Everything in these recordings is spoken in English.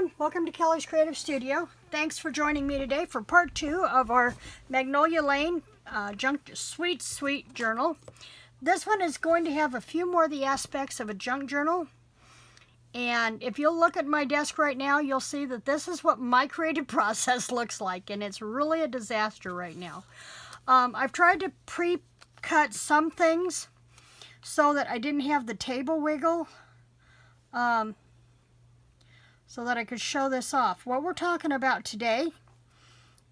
everyone, welcome to Kelly's Creative Studio. Thanks for joining me today for part 2 of our Magnolia Lane Junk Sweet Journal. This one is going to have a few more of the aspects of a junk journal. And if you'll look at my desk right now, you'll see that this is what my creative process looks like, and it's really a disaster right now. I've tried to pre-cut some things so that I didn't have the table wiggle, so that I could show this off. What we're talking about today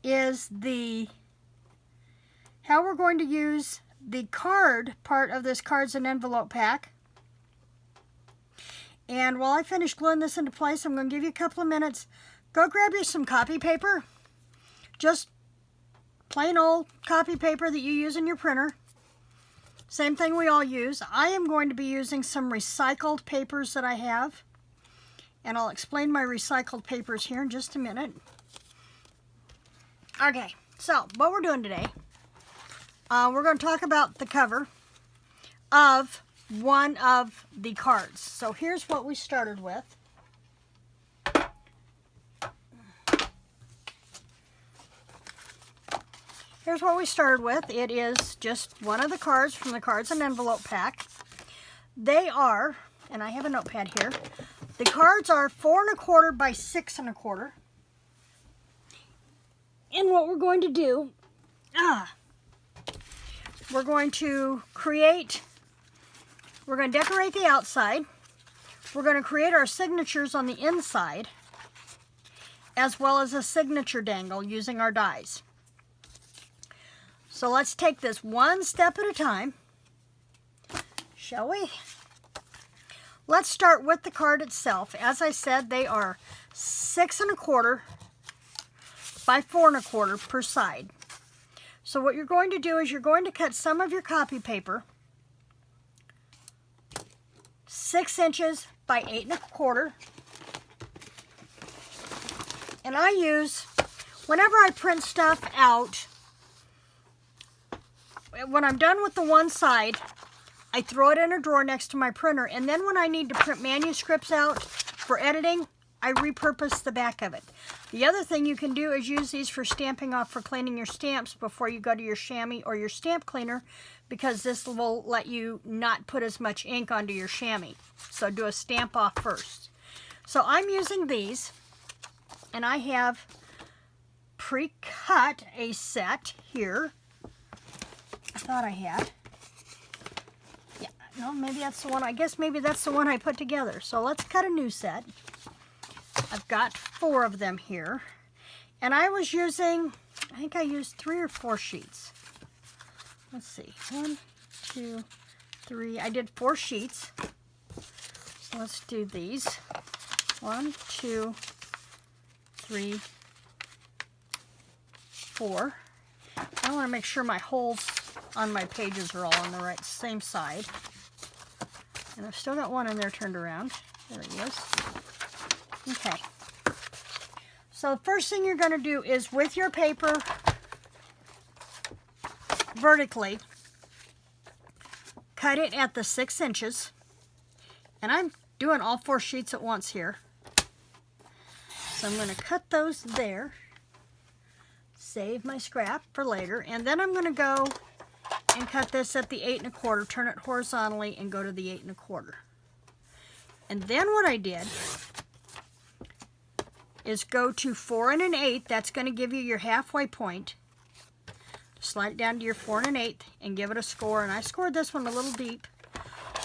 is how we're going to use the card part of this cards and envelope pack. And while I finish gluing this into place, I'm going to give you a couple of minutes. Go grab you some copy paper. Just plain old copy paper that you use in your printer. Same thing we all use. I am going to be using some recycled papers that I have. And I'll explain my recycled papers here in just a minute. Okay, so what we're doing today, we're going to talk about the cover of one of the cards. So here's what we started with. Here's what we started with. It is just one of the cards from the cards and envelope pack. They are, and I have a notepad here, the cards are 4 1/4 by 6 1/4. And what we're going to do, we're going to decorate the outside. We're going to create our signatures on the inside, as well as a signature dangle using our dies. So let's take this one step at a time, shall we? Let's start with the card itself. As I said, they are 6 1/4 by 4 1/4 per side. So what you're going to do is you're going to cut some of your copy paper 6 inches by 8 1/4. And I use, whenever I print stuff out, when I'm done with the one side, I throw it in a drawer next to my printer, and then when I need to print manuscripts out for editing, I repurpose the back of it. The other thing you can do is use these for stamping off for cleaning your stamps before you go to your chamois or your stamp cleaner, because this will let you not put as much ink onto your chamois. So do a stamp off first. So I'm using these, and I have pre-cut a set here. I thought I had. Yeah, no, maybe that's the one. I guess maybe that's the one I put together. So let's cut a new set. I've got 4 of them here. And I was using, I think I used 3 or 4 sheets. Let's see. 1, 2, 3. I did 4 sheets. So let's do these. 1, 2, 3, 4. I want to make sure my holes on my pages are all on the same side. And I've still got one in there turned around. There it is. Okay. So the first thing you're going to do is, with your paper vertically, cut it at the 6 inches. And I'm doing all 4 sheets at once here. So I'm going to cut those there. Save my scrap for later. And then I'm going to go and cut this at the 8 1/4, turn it horizontally and go to the 8 1/4. And then what I did is go to 4 1/8. That's going to give you your halfway point. Slide it down to your 4 1/8 and give it a score. And I scored this one a little deep,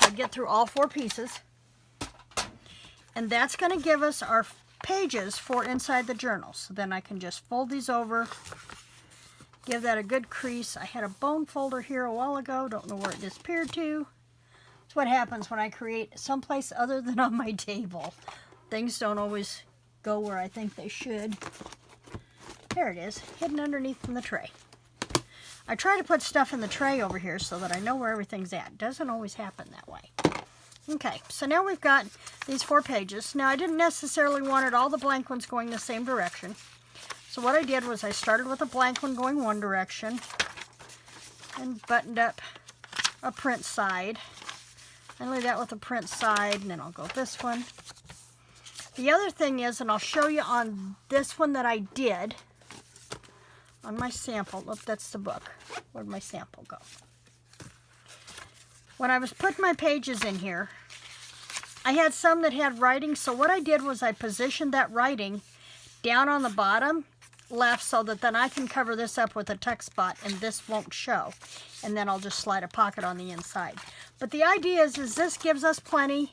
so I get through all 4 pieces. And that's going to give us our pages for inside the journal. So then I can just fold these over, give that a good crease. I had a bone folder here a while ago, don't know where it disappeared to. That's what happens when I create someplace other than on my table. Things don't always go where I think they should. There it is, hidden underneath in the tray. I try to put stuff in the tray over here so that I know where everything's at. Doesn't always happen that way. Okay, so now we've got these 4 pages. Now I didn't necessarily want all the blank ones going the same direction. So what I did was I started with a blank one going one direction and buttoned up a print side. I leave that with a print side, and then I'll go this one. The other thing is, and I'll show you on this one that I did, on my sample, look, that's the book. Where'd my sample go? When I was putting my pages in here, I had some that had writing, so what I did was I positioned that writing down on the bottom left so that then I can cover this up with a tuck spot and this won't show. And then I'll just slide a pocket on the inside. But the idea is this gives us plenty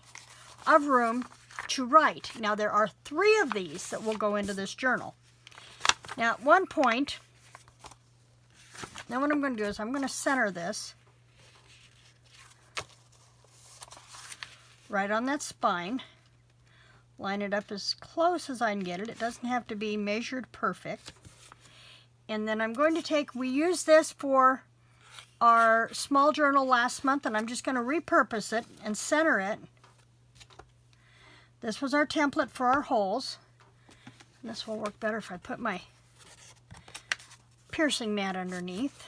of room to write. Now there are 3 of these that will go into this journal. Now at one point, now what I'm going to do is I'm going to center this right on that spine. Line it up as close as I can get it. It doesn't have to be measured perfect. And then I'm going to take, we used this for our small journal last month, and I'm just going to repurpose it and center it. This was our template for our holes. And this will work better if I put my piercing mat underneath.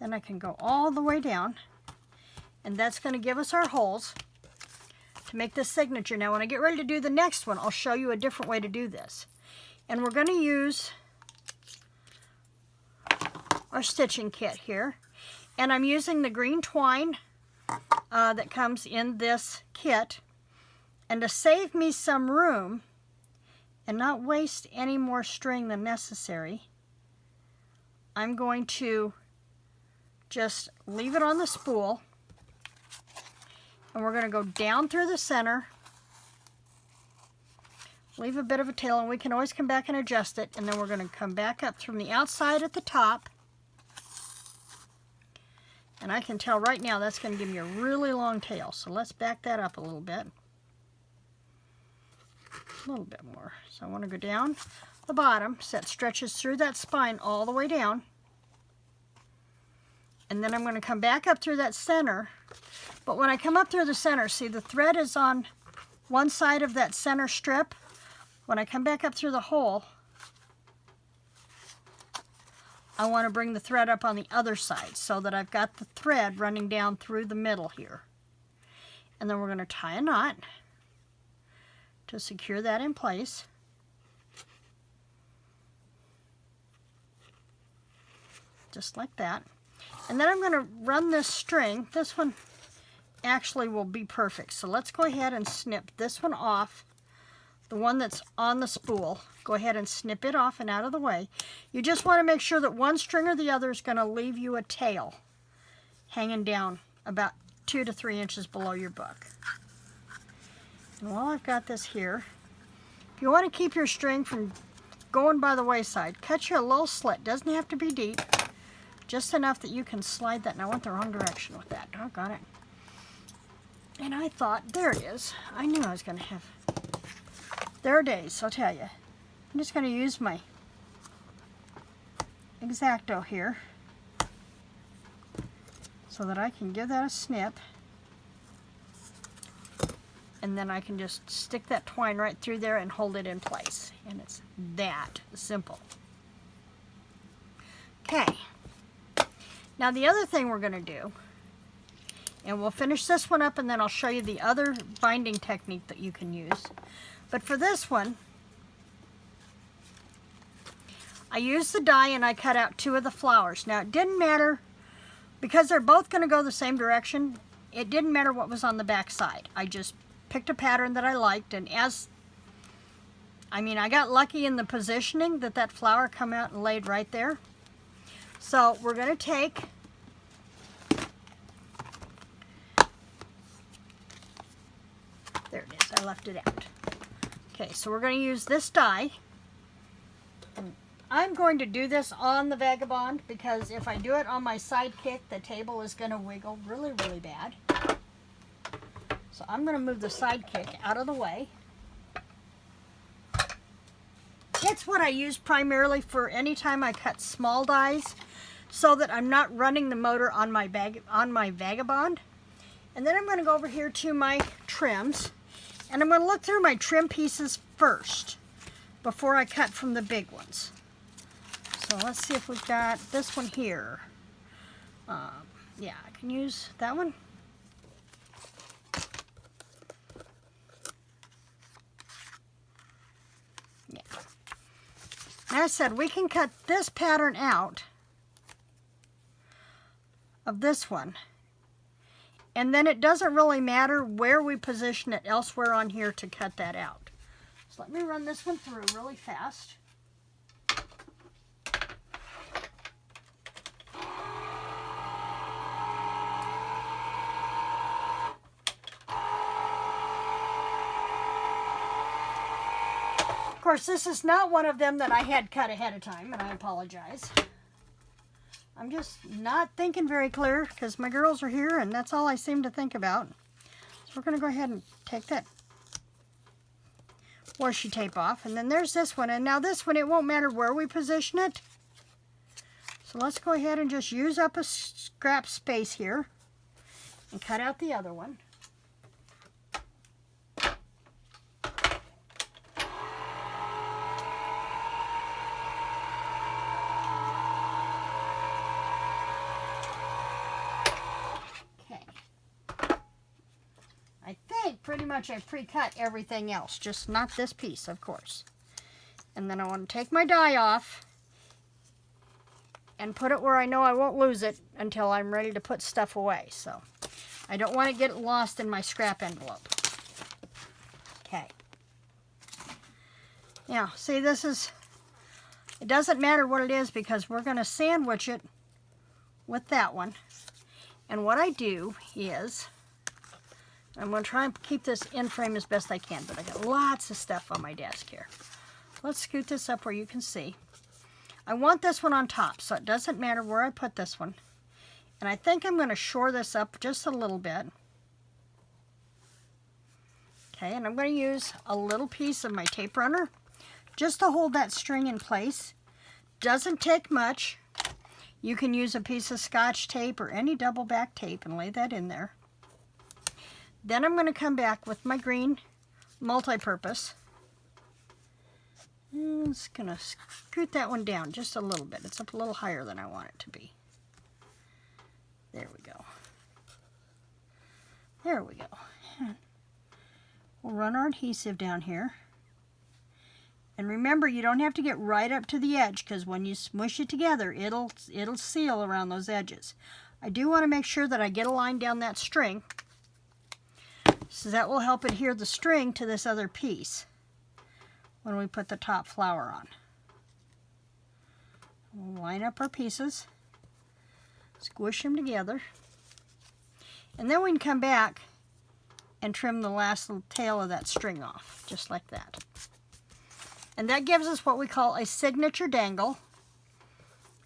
Then I can go all the way down. And that's going to give us our holes to make this signature. Now when I get ready to do the next one, I'll show you a different way to do this. And we're going to use our stitching kit here. And I'm using the green twine that comes in this kit. And to save me some room and not waste any more string than necessary, I'm going to just leave it on the spool. And we're going to go down through the center, leave a bit of a tail, and we can always come back and adjust it. And then we're going to come back up from the outside at the top. And I can tell right now that's going to give me a really long tail. So let's back that up a little bit. A little bit more. So I want to go down the bottom, so that stretches through that spine all the way down. And then I'm going to come back up through that center. But when I come up through the center, see the thread is on one side of that center strip. When I come back up through the hole, I want to bring the thread up on the other side so that I've got the thread running down through the middle here. And then we're going to tie a knot to secure that in place. Just like that. And then I'm going to run this string. This one actually will be perfect. So let's go ahead and snip this one off. The one that's on the spool. Go ahead and snip it off and out of the way. You just want to make sure that one string or the other is going to leave you a tail hanging down about 2 to 3 inches below your book. And while I've got this here, if you want to keep your string from going by the wayside, cut you a little slit. Doesn't have to be deep. Just enough that you can slide that. And I went the wrong direction with that. Doggone it. And I thought, there it is. I knew I was going to have... There are days, I'll tell you. I'm just going to use my X-Acto here so that I can give that a snip. And then I can just stick that twine right through there and hold it in place. And it's that simple. Okay. Now the other thing we're going to do, and we'll finish this one up and then I'll show you the other binding technique that you can use. But for this one, I used the die and I cut out 2 of the flowers. Now it didn't matter, because they're both going to go the same direction, it didn't matter what was on the back side. I just picked a pattern that I liked, and I got lucky in the positioning that that flower come out and laid right there. So we're going to take there it is, I left it out. Okay, so we're going to use this die. And I'm going to do this on the Vagabond because if I do it on my Sidekick, the table is going to wiggle really, really bad. So I'm going to move the Sidekick out of the way. It's what I use primarily for any time I cut small dies, so that I'm not running the motor on my Vagabond. And then I'm going to go over here to my trims, and I'm going to look through my trim pieces first before I cut from the big ones. So let's see if we've got this one here. Yeah, I can use that one. I said we can cut this pattern out of this one, and then it doesn't really matter where we position it elsewhere on here to cut that out. So let me run this one through really fast. Of course, this is not one of them that I had cut ahead of time, and I apologize. I'm just not thinking very clear because my girls are here and that's all I seem to think about. So we're going to go ahead and take that washi tape off. And then there's this one. And now this one, it won't matter where we position it. So let's go ahead and just use up a scrap space here and cut out the other one. Pretty much I pre-cut everything else, just not this piece, of course. And then I want to take my die off and put it where I know I won't lose it until I'm ready to put stuff away. So I don't want to get it lost in my scrap envelope. Okay. Now, see, this is, it doesn't matter what it is because we're going to sandwich it with that one. And what I do is, I'm going to try and keep this in frame as best I can, but I got lots of stuff on my desk here. Let's scoot this up where you can see. I want this one on top, so it doesn't matter where I put this one. And I think I'm going to shore this up just a little bit. Okay, and I'm going to use a little piece of my tape runner just to hold that string in place. Doesn't take much. You can use a piece of Scotch tape or any double back tape and lay that in there. Then I'm going to come back with my green multi-purpose. I'm just going to scoot that one down just a little bit. It's up a little higher than I want it to be. There we go. There we go. We'll run our adhesive down here. And remember, you don't have to get right up to the edge because when you smush it together, it'll seal around those edges. I do want to make sure that I get a line down that string, so that will help adhere the string to this other piece when we put the top flower on. We'll line up our pieces, squish them together, and then we can come back and trim the last little tail of that string off, just like that. And that gives us what we call a signature dangle.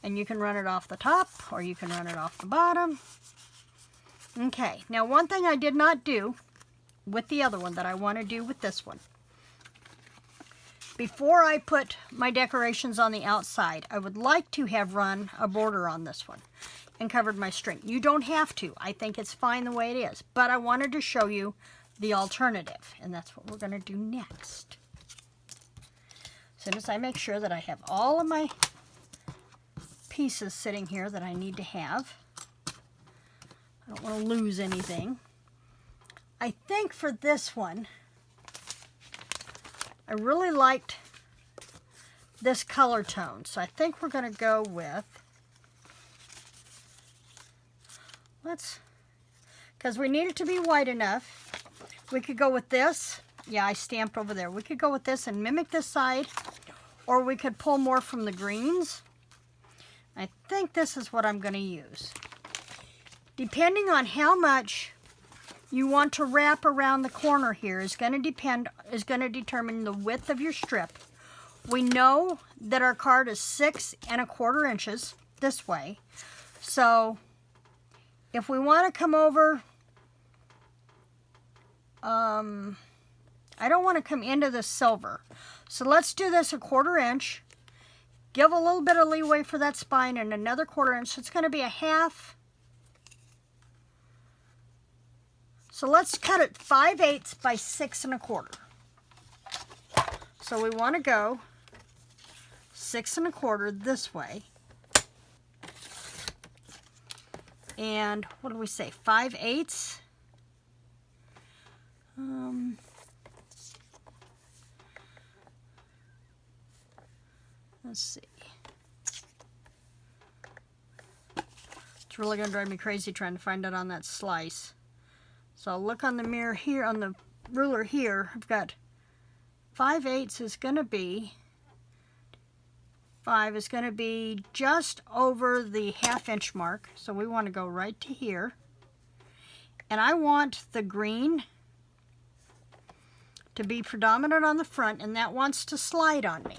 And you can run it off the top or you can run it off the bottom. Okay, now one thing I did not do with the other one that I want to do with this one. Before I put my decorations on the outside, I would like to have run a border on this one and covered my string. You don't have to. I think it's fine the way it is. But I wanted to show you the alternative, and that's what we're going to do next. As soon as I make sure that I have all of my pieces sitting here that I need to have, I don't want to lose anything. I think for this one, I really liked this color tone, so I think we're going to go with, because we need it to be white enough, we could go with this. Yeah, I stamped over there. We could go with this and mimic this side, or we could pull more from the greens. I think this is what I'm going to use. Depending on how much you want to wrap around the corner here is going to determine the width of your strip. We know that our card is 6 1/4 inches this way. So if we want to come over, I don't want to come into the silver. So let's do this 1/4 inch. Give a little bit of leeway for that spine and another 1/4 inch. So it's going to be a half. So let's cut it 5/8 by 6 1/4. So we want to go 6 1/4 this way. And what do we say? 5/8. Let's see. It's really going to drive me crazy trying to find it on that slice. So I'll look on the mirror here, on the ruler here. I've got 5/8 is going to be, 5 is going to be just over the 1/2 inch mark. So we want to go right to here. And I want the green to be predominant on the front, and that wants to slide on me.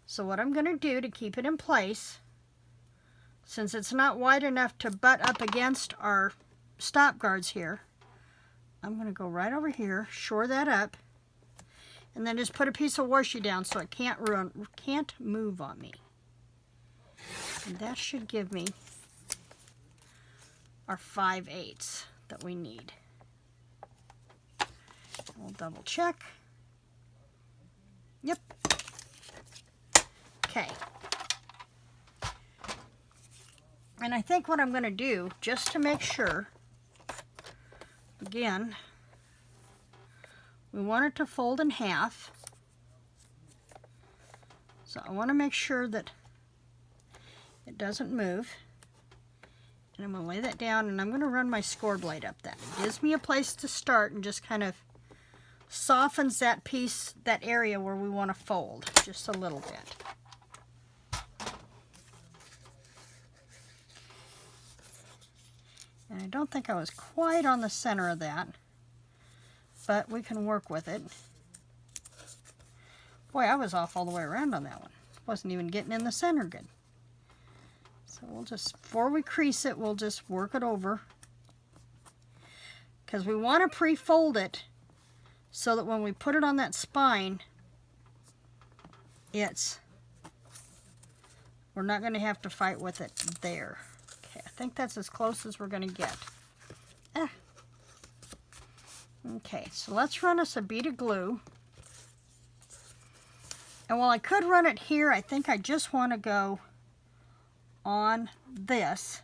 So what I'm going to do to keep it in place, since it's not wide enough to butt up against our stop guards here, I'm going to go right over here, shore that up, and then just put a piece of washi down so it can't move on me. And that should give me our 5/8 that we need. We'll double check. Yep. Okay. And I think what I'm going to do, just to make sure, again, we want it to fold in half. So I want to make sure that it doesn't move. And I'm going to lay that down, and I'm going to run my score blade up that. It gives me a place to start and just kind of softens that piece, that area where we want to fold just a little bit. And I don't think I was quite on the center of that, but we can work with it. Boy, I was off all the way around on that one. Wasn't even getting in the center good. So we'll just, before we crease it, we'll just work it over. Because we want to pre-fold it so that when we put it on that spine, we're not going to have to fight with it there. Okay, I think that's as close as we're going to get. Okay, so let's run us a bead of glue. And while I could run it here, I think I just want to go on this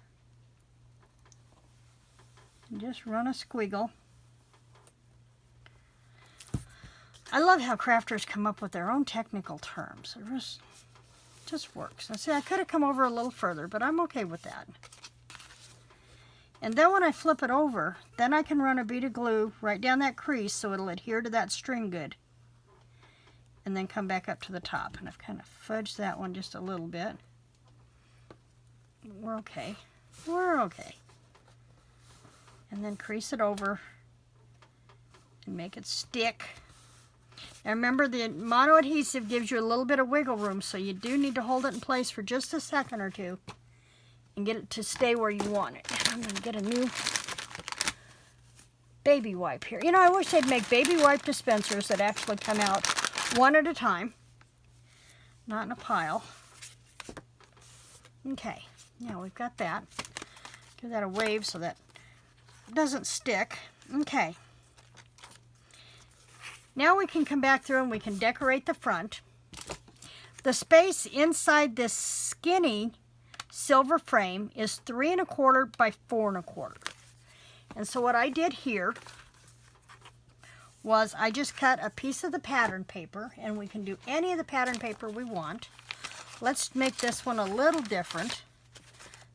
and just run a squiggle. I love how crafters come up with their own technical terms. It just works. Now see, I could have come over a little further, but I'm okay with that. And then when I flip it over, then I can run a bead of glue right down that crease so it'll adhere to that string good. And then come back up to the top. And I've kind of fudged that one just a little bit. We're okay. We're okay. And then crease it over and make it stick. Now remember, the mono adhesive gives you a little bit of wiggle room, so you do need to hold it in place for just a second or two and get it to stay where you want it. I'm going to get a new baby wipe here. You know, I wish they'd make baby wipe dispensers that actually come out one at a time, not in a pile. Okay, now we've got that. Give that a wave so that it doesn't stick. Okay. Now we can come back through and we can decorate the front. The space inside this skinny silver frame is 3 1/4 by 4 1/4. And so what I did here was I just cut a piece of the pattern paper, and we can do any of the pattern paper we want. Let's make this one a little different.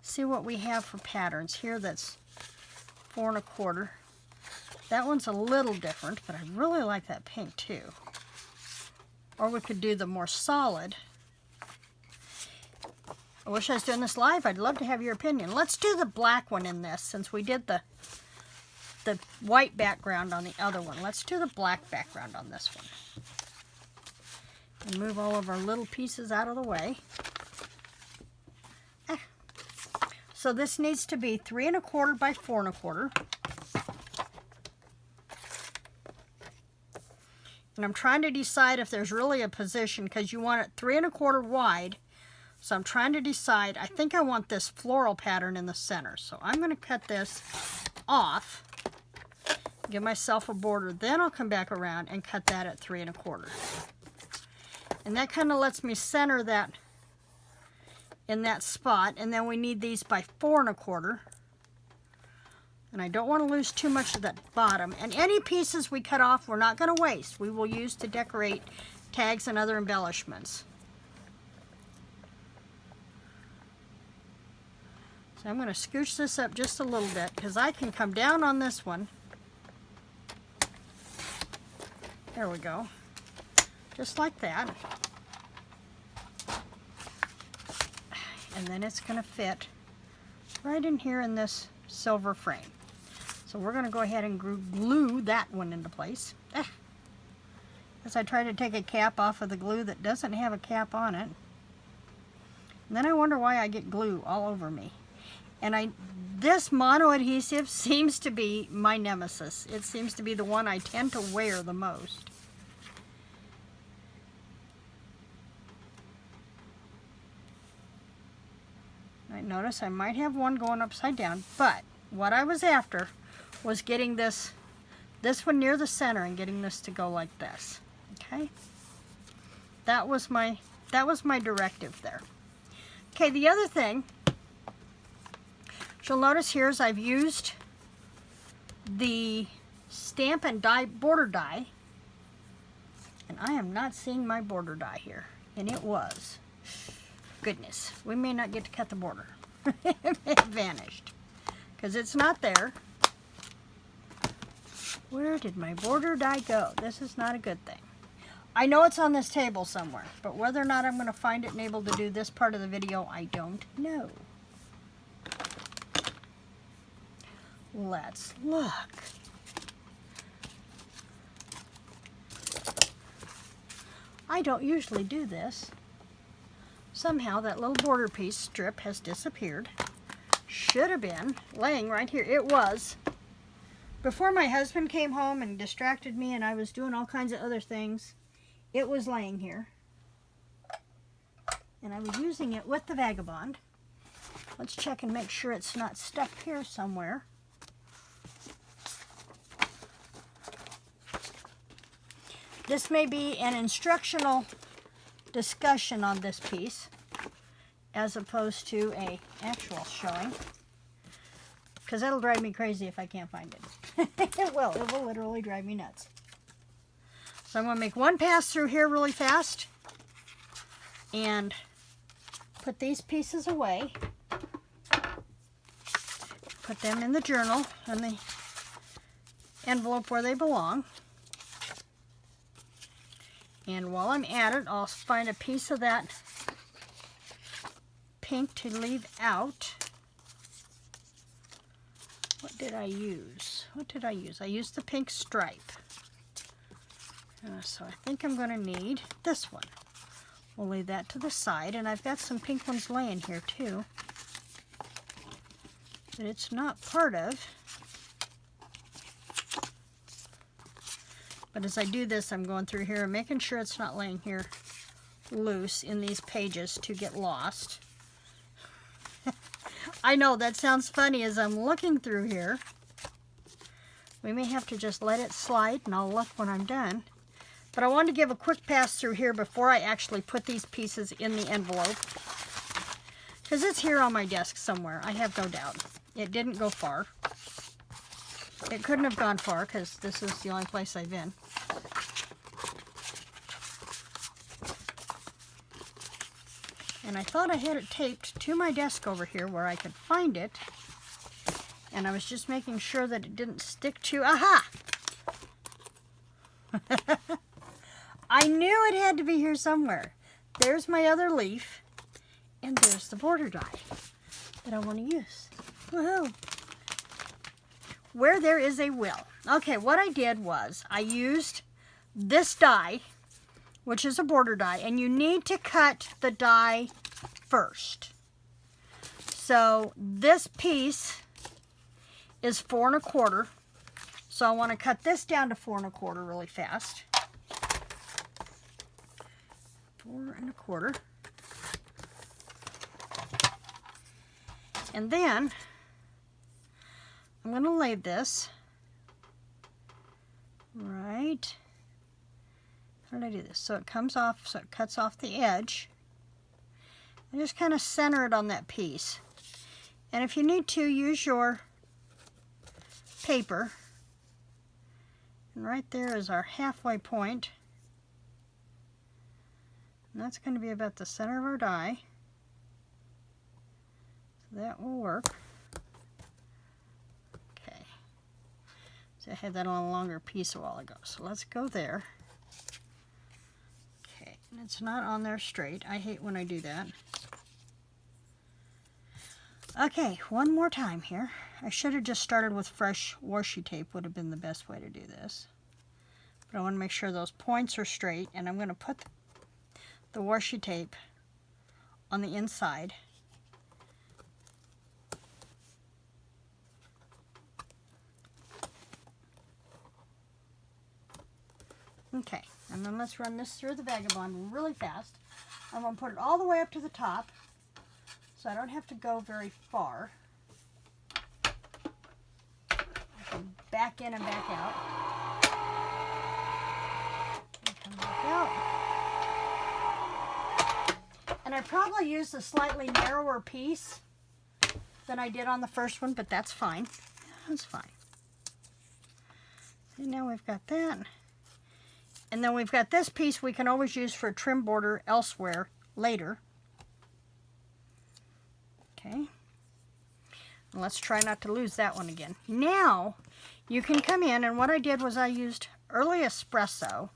See what we have for patterns here that's 4 1/4. That one's a little different, but I really like that pink too. Or we could do the more solid. I wish I was doing this live. I'd love to have your opinion. Let's do the black one in this, since we did the white background on the other one. Let's do the black background on this one. And move all of our little pieces out of the way. So this needs to be 3 1/4 by 4 1/4. And I'm trying to decide if there's really a position, because you want it 3 1/4 wide. So I'm trying to decide. I think I want this floral pattern in the center. So I'm going to cut this off, give myself a border. Then I'll come back around and cut that at 3 1/4. And that kind of lets me center that in that spot. And then we need these by 4 1/4. And I don't want to lose too much of that bottom. And any pieces we cut off, we're not going to waste. We will use to decorate tags and other embellishments. I'm going to scooch this up just a little bit because I can come down on this one. There we go. Just like that. And then it's going to fit right in here in this silver frame. So we're going to go ahead and glue that one into place. As I try to take a cap off of the glue that doesn't have a cap on it. And then I wonder why I get glue all over me. And this mono adhesive seems to be my nemesis. It seems to be the one I tend to wear the most. I notice I might have one going upside down, but what I was after was getting this one near the center and getting this to go like this. Okay? That was my directive there. Okay, the other thing you'll notice here is I've used the stamp and die border die, and I am not seeing my border die here, and it was, goodness, we may not get to cut the border. It vanished because it's not there. Where did my border die go? This is not a good thing. I know it's on this table somewhere, but whether or not I'm going to find it and able to do this part of the video, I don't know. Let's look. I don't usually do this. Somehow that little border piece strip has disappeared. Should have been laying right here. It was. Before my husband came home and distracted me and I was doing all kinds of other things, it was laying here. And I was using it with the Vagabond. Let's check and make sure it's not stuck here somewhere. This may be an instructional discussion on this piece as opposed to a actual showing, because that'll drive me crazy if I can't find it. It will literally drive me nuts. So I'm going to make one pass through here really fast and put these pieces away, put them in the journal and the envelope where they belong. And while I'm at it, I'll find a piece of that pink to leave out. What did I use? I used the pink stripe. So I think I'm going to need this one. We'll leave that to the side. And I've got some pink ones laying here too that it's not part of. But as I do this, I'm going through here and making sure it's not laying here loose in these pages to get lost. I know that sounds funny as I'm looking through here. We may have to just let it slide and I'll look when I'm done. But I wanted to give a quick pass through here before I actually put these pieces in the envelope. Because it's here on my desk somewhere, I have no doubt. It didn't go far. It couldn't have gone far because this is the only place I've been. And I thought I had it taped to my desk over here where I could find it. And I was just making sure that it didn't stick to... Aha! I knew it had to be here somewhere. There's my other leaf. And there's the border die that I want to use. Woohoo! Where there is a will. Okay, what I did was I used this die, which is a border die, and you need to cut the die first. So this piece is 4 1/4. So I want to cut this down to 4 1/4 really fast. 4 1/4. And then I'm going to lay this right. How did I do this? So it comes off, so it cuts off the edge. And just kind of center it on that piece. And if you need to, use your paper. And right there is our halfway point. And that's going to be about the center of our die. So that will work. Okay. So I had that on a longer piece a while ago. So let's go there. Okay, and it's not on there straight. I hate when I do that. Okay, one more time here. I should have just started with fresh washi tape, would have been the best way to do this. But I want to make sure those points are straight, and I'm going to put the washi tape on the inside. Okay, and then let's run this through the Vagabond really fast. I'm going to put it all the way up to the top, so I don't have to go very far. I can back in and back out. And come back out. And I probably used a slightly narrower piece than I did on the first one, but that's fine. That's fine. And now we've got that. And then we've got this piece we can always use for a trim border elsewhere later. Okay. And let's try not to lose that one again. Now, you can come in, and what I did was I used early espresso.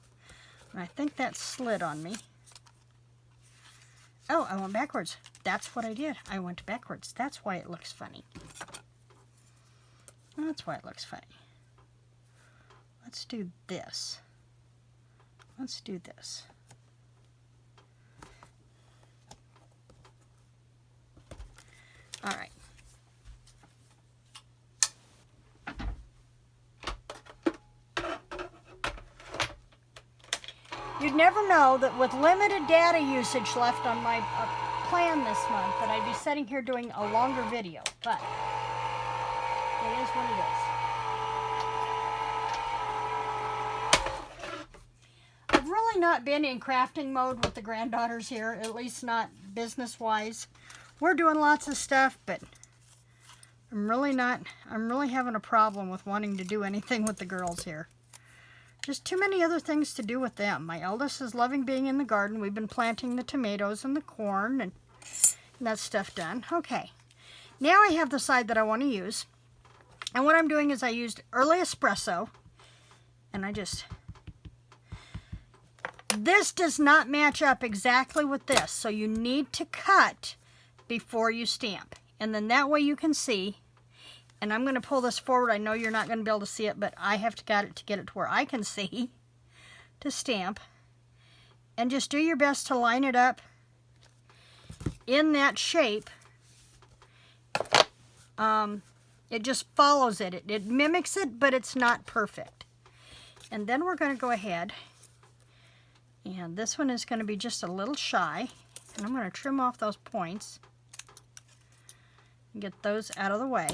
And I think that slid on me. Oh, I went backwards. That's what I did. I went backwards. That's why it looks funny. That's why it looks funny. Let's do this. Let's do this. All right. You'd never know that with limited data usage left on my plan this month that I'd be sitting here doing a longer video, but it is what it is. I've really not been in crafting mode with the granddaughters here, at least not business-wise. We're doing lots of stuff, but I'm really having a problem with wanting to do anything with the girls here. Just too many other things to do with them. My eldest is loving being in the garden. We've been planting the tomatoes and the corn and that stuff done. Okay, now I have the side that I want to use. And what I'm doing is I used early espresso, and this does not match up exactly with this, so you need to cut before you stamp. And then that way you can see. And I'm going to pull this forward. I know you're not going to be able to see it, but I have to get it to where I can see to stamp. And just do your best to line it up in that shape. It just follows it. It mimics it, but it's not perfect. And then we're going to go ahead, and this one is going to be just a little shy. And I'm going to trim off those points and get those out of the way.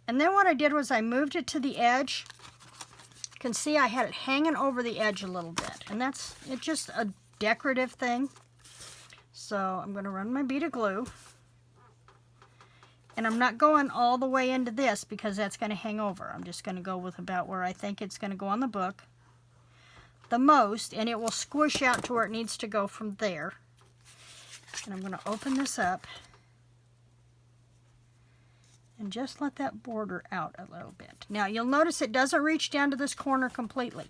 And then what I did was I moved it to the edge. You can see I had it hanging over the edge a little bit. And it's just a decorative thing. So I'm going to run my bead of glue. And I'm not going all the way into this because that's going to hang over. I'm just going to go with about where I think it's going to go on the book the most. And it will squish out to where it needs to go from there. And I'm going to open this up. And just let that border out a little bit. Now you'll notice it doesn't reach down to this corner completely.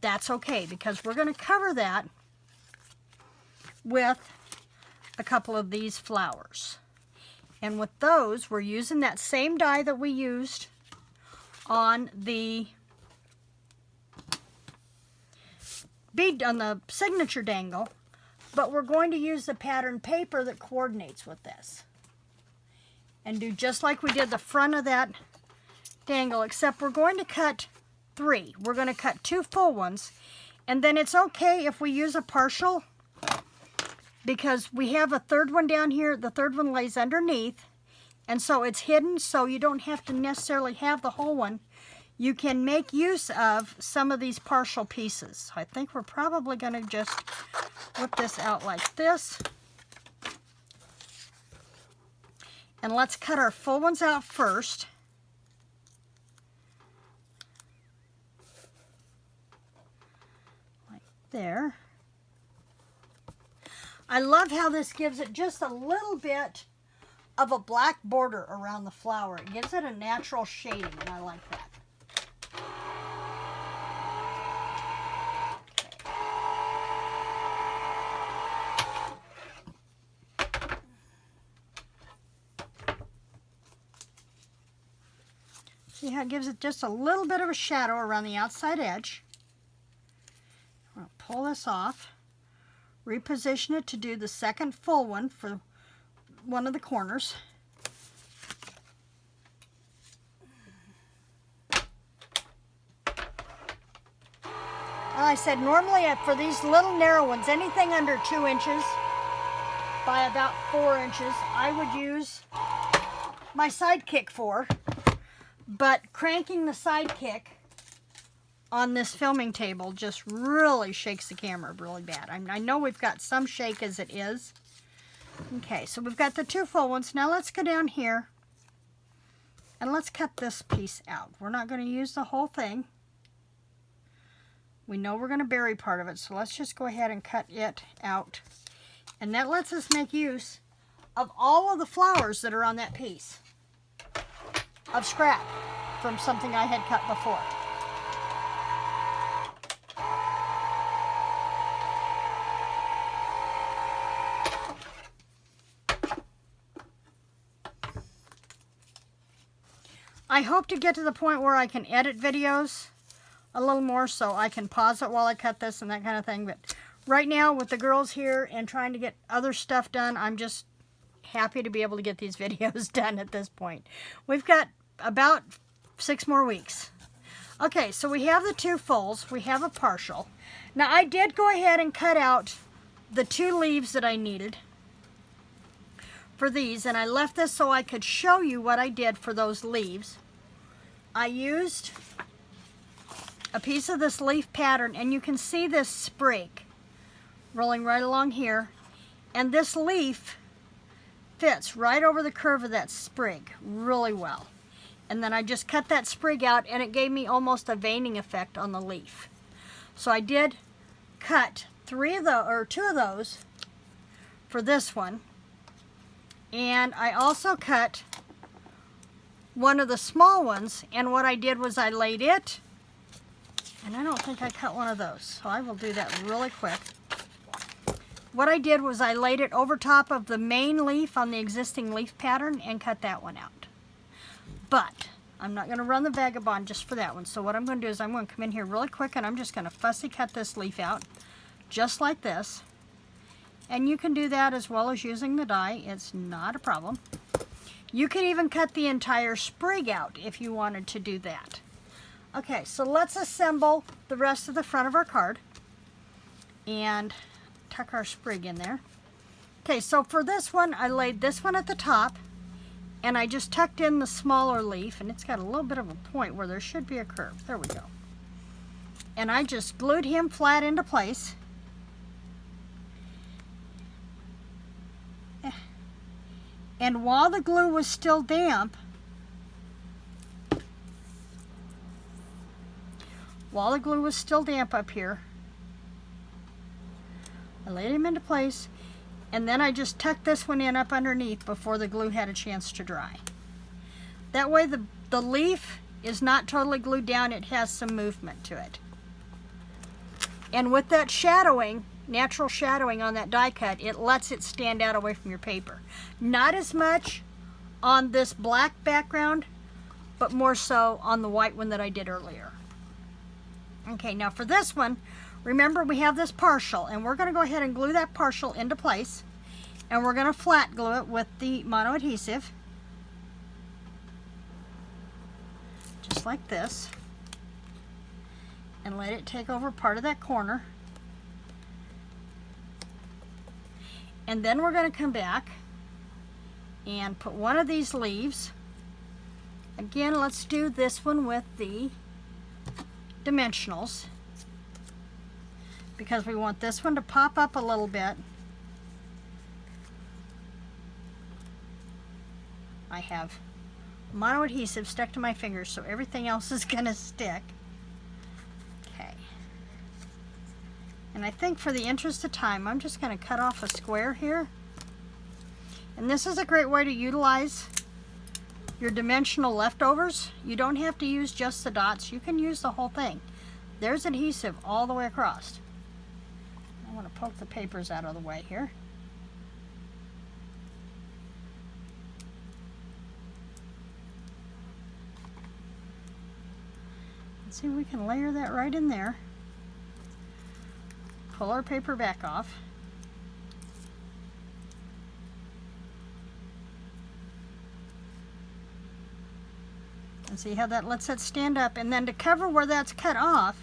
That's okay, because we're going to cover that with a couple of these flowers. And with those, we're using that same die that we used on the bead, on the signature dangle, but we're going to use the pattern paper that coordinates with this. And do just like we did the front of that dangle, except we're going to cut 3. We're going to cut 2 full ones. And then it's okay if we use a partial, because we have a third one down here. The third one lays underneath, and so it's hidden, so you don't have to necessarily have the whole one. You can make use of some of these partial pieces. So I think we're probably going to just whip this out like this. And let's cut our full ones out first. Like there. I love how this gives it just a little bit of a black border around the flower. It gives it a natural shading, and I like that. See how it gives it just a little bit of a shadow around the outside edge. I'm going to pull this off, reposition it to do the second full one for one of the corners. I said normally for these little narrow ones, anything under 2 inches by about 4 inches, I would use my Sidekick for. But cranking the Sidekick on this filming table just really shakes the camera really bad. I know we've got some shake as it is. Okay, so we've got the 2 full ones. Now let's go down here and let's cut this piece out. We're not going to use the whole thing. We know we're going to bury part of it, so let's just go ahead and cut it out. And that lets us make use of all of the flowers that are on that piece of scrap from something I had cut before. I hope to get to the point where I can edit videos a little more so I can pause it while I cut this and that kind of thing. But right now with the girls here and trying to get other stuff done, I'm just happy to be able to get these videos done at this point. We've got about 6 more weeks. Okay, so we have the 2 fulls. We have a partial. Now I did go ahead and cut out the 2 leaves that I needed for these, and I left this so I could show you what I did for those leaves. I used a piece of this leaf pattern, and you can see this sprig rolling right along here, and this leaf fits right over the curve of that sprig really well. And then I just cut that sprig out, and it gave me almost a veining effect on the leaf. So I did cut 2 of those for this one, and I also cut one of the small ones, and what I did was I laid it, and I don't think I cut one of those, so I will do that really quick. What I did was I laid it over top of the main leaf on the existing leaf pattern and cut that one out. But I'm not going to run the vagabond just for that one, so what I'm going to do is I'm going to come in here really quick, and I'm just going to fussy cut this leaf out just like this. And you can do that as well as using the die. It's not a problem. You can even cut the entire sprig out if you wanted to do that. Okay, so let's assemble the rest of the front of our card and tuck our sprig in there. Okay, so for this one, I laid this one at the top, and I just tucked in the smaller leaf, and it's got a little bit of a point where there should be a curve. There we go. And I just glued him flat into place. And while the glue was still damp, up here, I laid him into place, and then I just tucked this one in up underneath before the glue had a chance to dry. That way the leaf is not totally glued down, it has some movement to it. And with that shadowing, natural shadowing on that die cut, it lets it stand out away from your paper. Not as much on this black background, but more so on the white one that I did earlier. Okay, now for this one, remember we have this partial, and we're going to go ahead and glue that partial into place, and we're going to flat glue it with the mono adhesive, just like this, and let it take over part of that corner. And then we're going to come back and put one of these leaves. Again, let's do this one with the dimensionals, because we want this one to pop up a little bit. I have mono adhesive stuck to my fingers, so everything else is going to stick. Okay. And I think for the interest of time, I'm just going to cut off a square here. And this is a great way to utilize your dimensional leftovers. You don't have to use just the dots. You can use the whole thing. There's adhesive all the way across. I want to poke the papers out of the way here. Let's see if we can layer that right in there. Pull our paper back off. And see how that lets it stand up. And then to cover where that's cut off,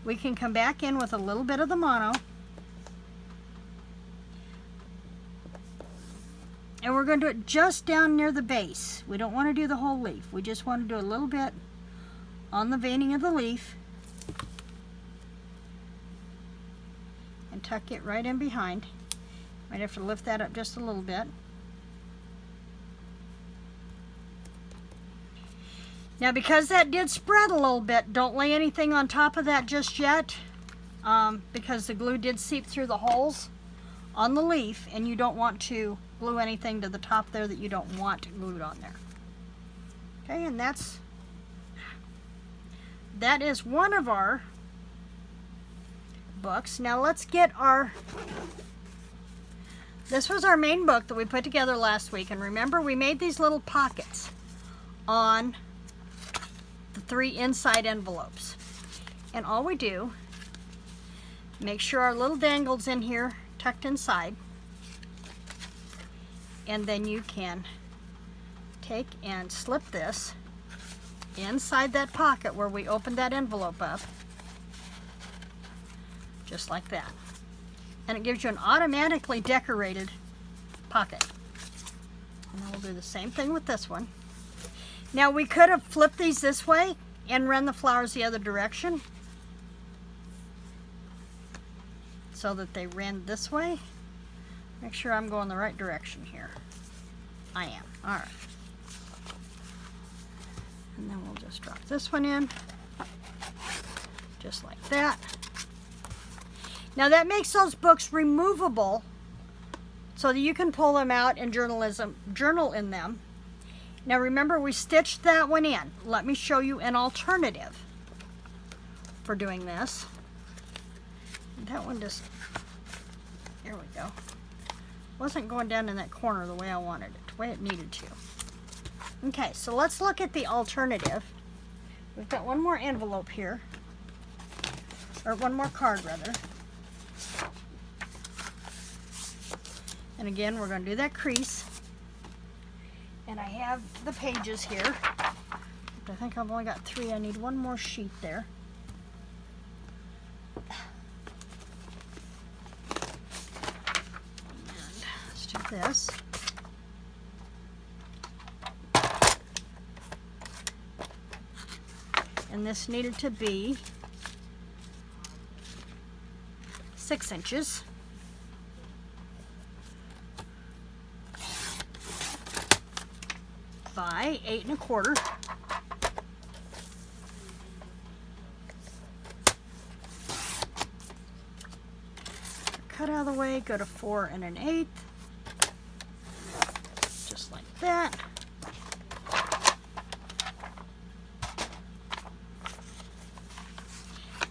we can come back in with a little bit of the mono. And we're going to do it just down near the base. We don't want to do the whole leaf. We just want to do a little bit on the veining of the leaf. And tuck it right in behind. Might have to lift that up just a little bit. Now because that did spread a little bit, don't lay anything on top of that just yet, because the glue did seep through the holes on the leaf, and you don't want to glue anything to the top there that you don't want glued on there. Okay, and that is one of our books. Now let's get this was our main book that we put together last week, and remember we made these little pockets on the 3 inside envelopes. And all we do, make sure our little dangle's in here tucked inside, and then you can take and slip this inside that pocket where we opened that envelope up, just like that. And it gives you an automatically decorated pocket. And then we'll do the same thing with this one. Now we could have flipped these this way and run the flowers the other direction so that they ran this way. Make sure I'm going the right direction here. I am. All right. And then we'll just drop this one in, just like that. Now that makes those books removable so that you can pull them out and journal in them. Now remember, we stitched that one in. Let me show you an alternative for doing this. That one just, there we go. Wasn't going down in that corner the way I wanted it, the way it needed to. Okay, so let's look at the alternative. We've got one more envelope here, or one more card rather. And again, we're going to do that crease. And I have the pages here. I think I've only got 3. I need one more sheet there. And let's do this. And this needed to be 6 inches. By 8 1/4. Cut out of the way, go to 4 1/8, just like that.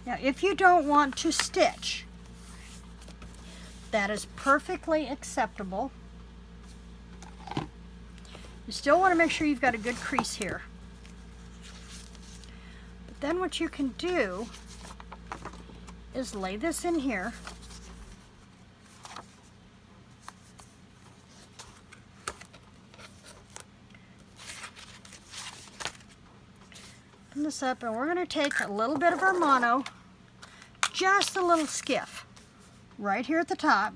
Now if you don't want to stitch, that is perfectly acceptable. You still want to make sure you've got a good crease here. But then what you can do is lay this in here. Open this up, and we're going to take a little bit of our mono, just a little skiff, right here at the top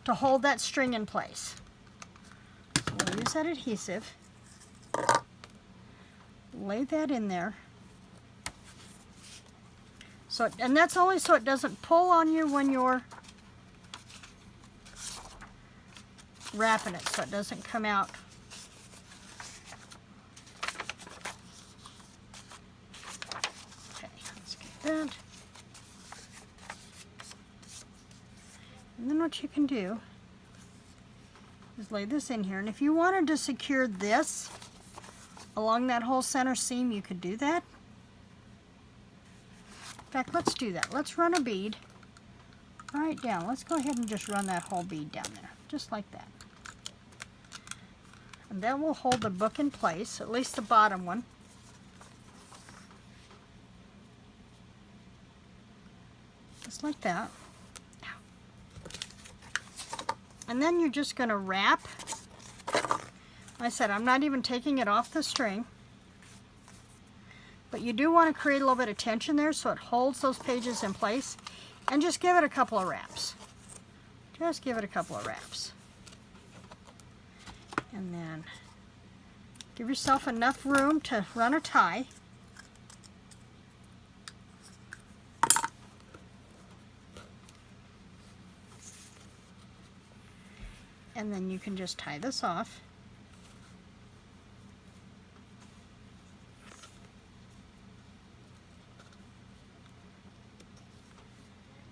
to hold that string in place. We'll use that adhesive, lay that in there, so and that's only so it doesn't pull on you when you're wrapping it, so it doesn't come out. Okay, let's get that. what you can do is lay this in here. And if you wanted to secure this along that whole center seam, you could do that. In fact, let's do that. Let's run a bead right down. Let's go ahead and just run that whole bead down there, just like that. And that will hold the book in place, at least the bottom one. Just like that. And then you're just going to wrap. Like I said, I'm not even taking it off the string. But you do want to create a little bit of tension there so it holds those pages in place. And just give it a couple of wraps. Just give it a couple of wraps. And then give yourself enough room to run a tie. And then you can just tie this off.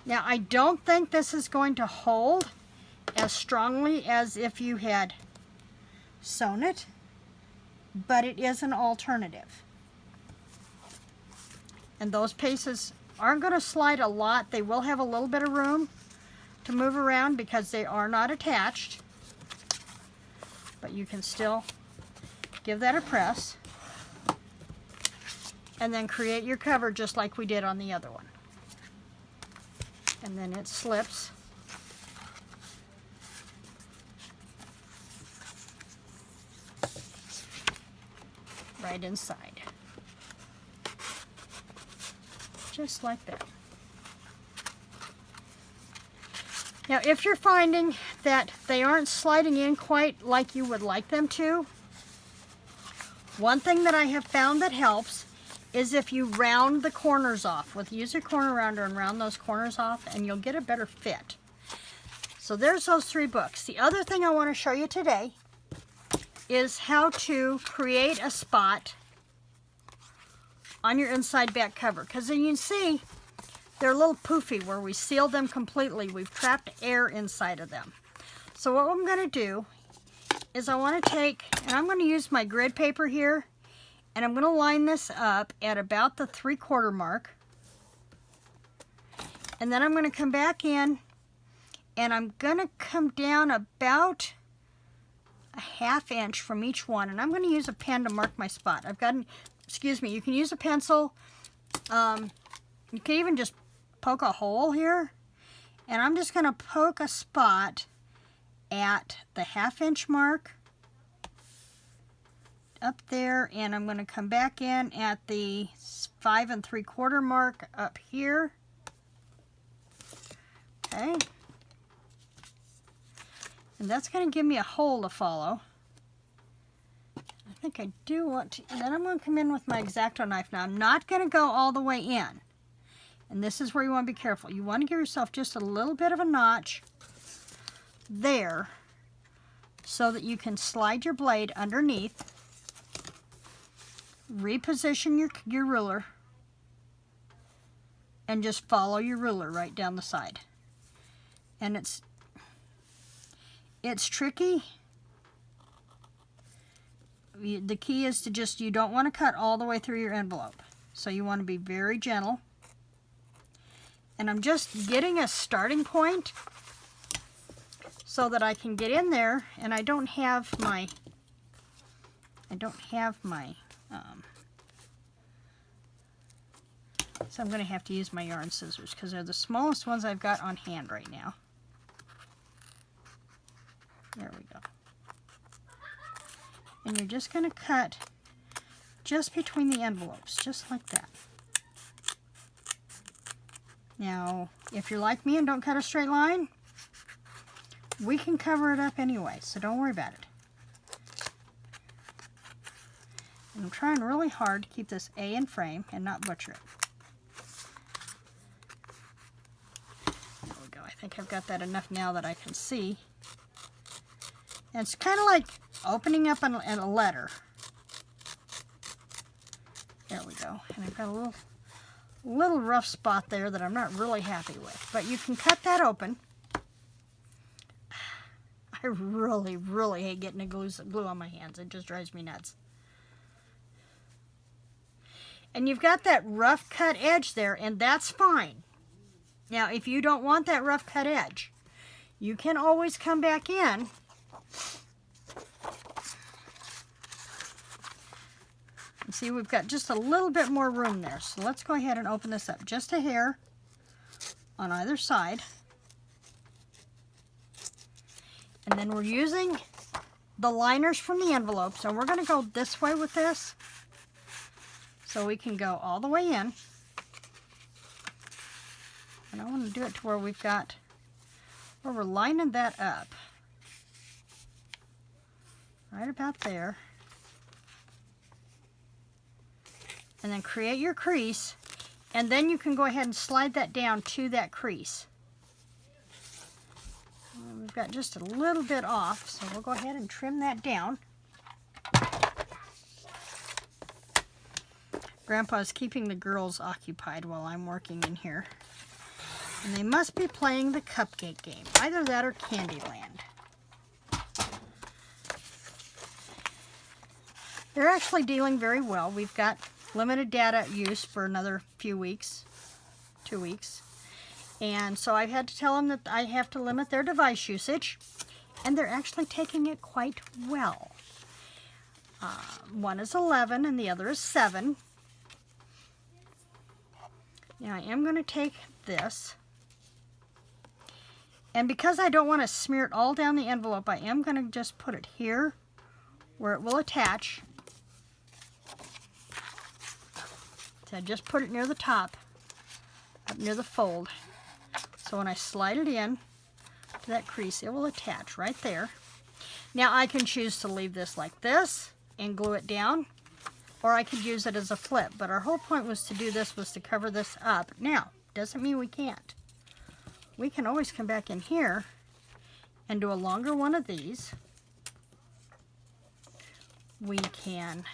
Now, I don't think this is going to hold as strongly as if you had sewn it, but it is an alternative. And those pieces aren't going to slide a lot. They will have a little bit of room to move around because they are not attached, but you can still give that a press and then create your cover just like we did on the other one. And then it slips right inside, just like that. Now, if you're finding that they aren't sliding in quite like you would like them to, one thing that I have found that helps is if you round the corners off. Use your corner rounder and round those corners off, and you'll get a better fit. So there's those 3 books. The other thing I want to show you today is how to create a spot on your inside back cover. Because you can see they're a little poofy where we sealed them completely. We've trapped air inside of them. So what I'm going to do is I want to take, and I'm going to use my grid paper here, and I'm going to line this up at about the 3/4 mark. And then I'm going to come back in, and I'm going to come down about a 1/2 inch from each one. And I'm going to use a pen to mark my spot. I've got, excuse me, you can use a pencil. You can even just poke a hole here. And I'm just going to poke a spot at the 1/2 inch mark up there, and I'm going to come back in at the 5 3/4 mark up here. Okay, and that's going to give me a hole to follow. I think I do want to, and then I'm going to come in with my X-Acto knife. Now, I'm not going to go all the way in, and this is where you want to be careful. You want to give yourself just a little bit of a notch there so that you can slide your blade underneath. Reposition your ruler and just follow your ruler right down the side. And it's tricky. The key is to just, you don't want to cut all the way through your envelope. So you want to be very gentle. And I'm just getting a starting point so that I can get in there, and I don't have my so I'm going to have to use my yarn scissors because they're the smallest ones I've got on hand right now. There we go. And you're just going to cut just between the envelopes, just like that. Now, if you're like me and don't cut a straight line, we can cover it up anyway, so don't worry about it. And I'm trying really hard to keep this A in frame and not butcher it. There we go. I think I've got that enough now that I can see. And it's kind of like opening up a letter. There we go. And I've got a little rough spot there that I'm not really happy with. But you can cut that open. I really, really hate getting a glue on my hands. It just drives me nuts. And you've got that rough cut edge there, and that's fine. Now, if you don't want that rough cut edge, you can always come back in and see we've got just a little bit more room there. So let's go ahead and open this up just a hair on either side. And then we're using the liners from the envelopes, and we're going to go this way with this so we can go all the way in. And I want to do it to where we've got, where we're lining that up. Right about there. And then create your crease, and then you can go ahead and slide that down to that crease. We've got just a little bit off, so we'll go ahead and trim that down. Grandpa's keeping the girls occupied while I'm working in here. And they must be playing the cupcake game. Either that or Candyland. They're actually dealing very well. We've got limited data use for another few weeks, 2 weeks. And so I've had to tell them that I have to limit their device usage. And they're actually taking it quite well. One is 11 and the other is 7. Now I am going to take this. And because I don't want to smear it all down the envelope, I am going to just put it here where it will attach. So I just put it near the top, up near the fold. So when I slide it in to that crease, it will attach right there. Now I can choose to leave this like this and glue it down, or I could use it as a flip. But our whole point was to do this, was to cover this up. Now, doesn't mean we can't. We can always come back in here and do a longer one of these. We can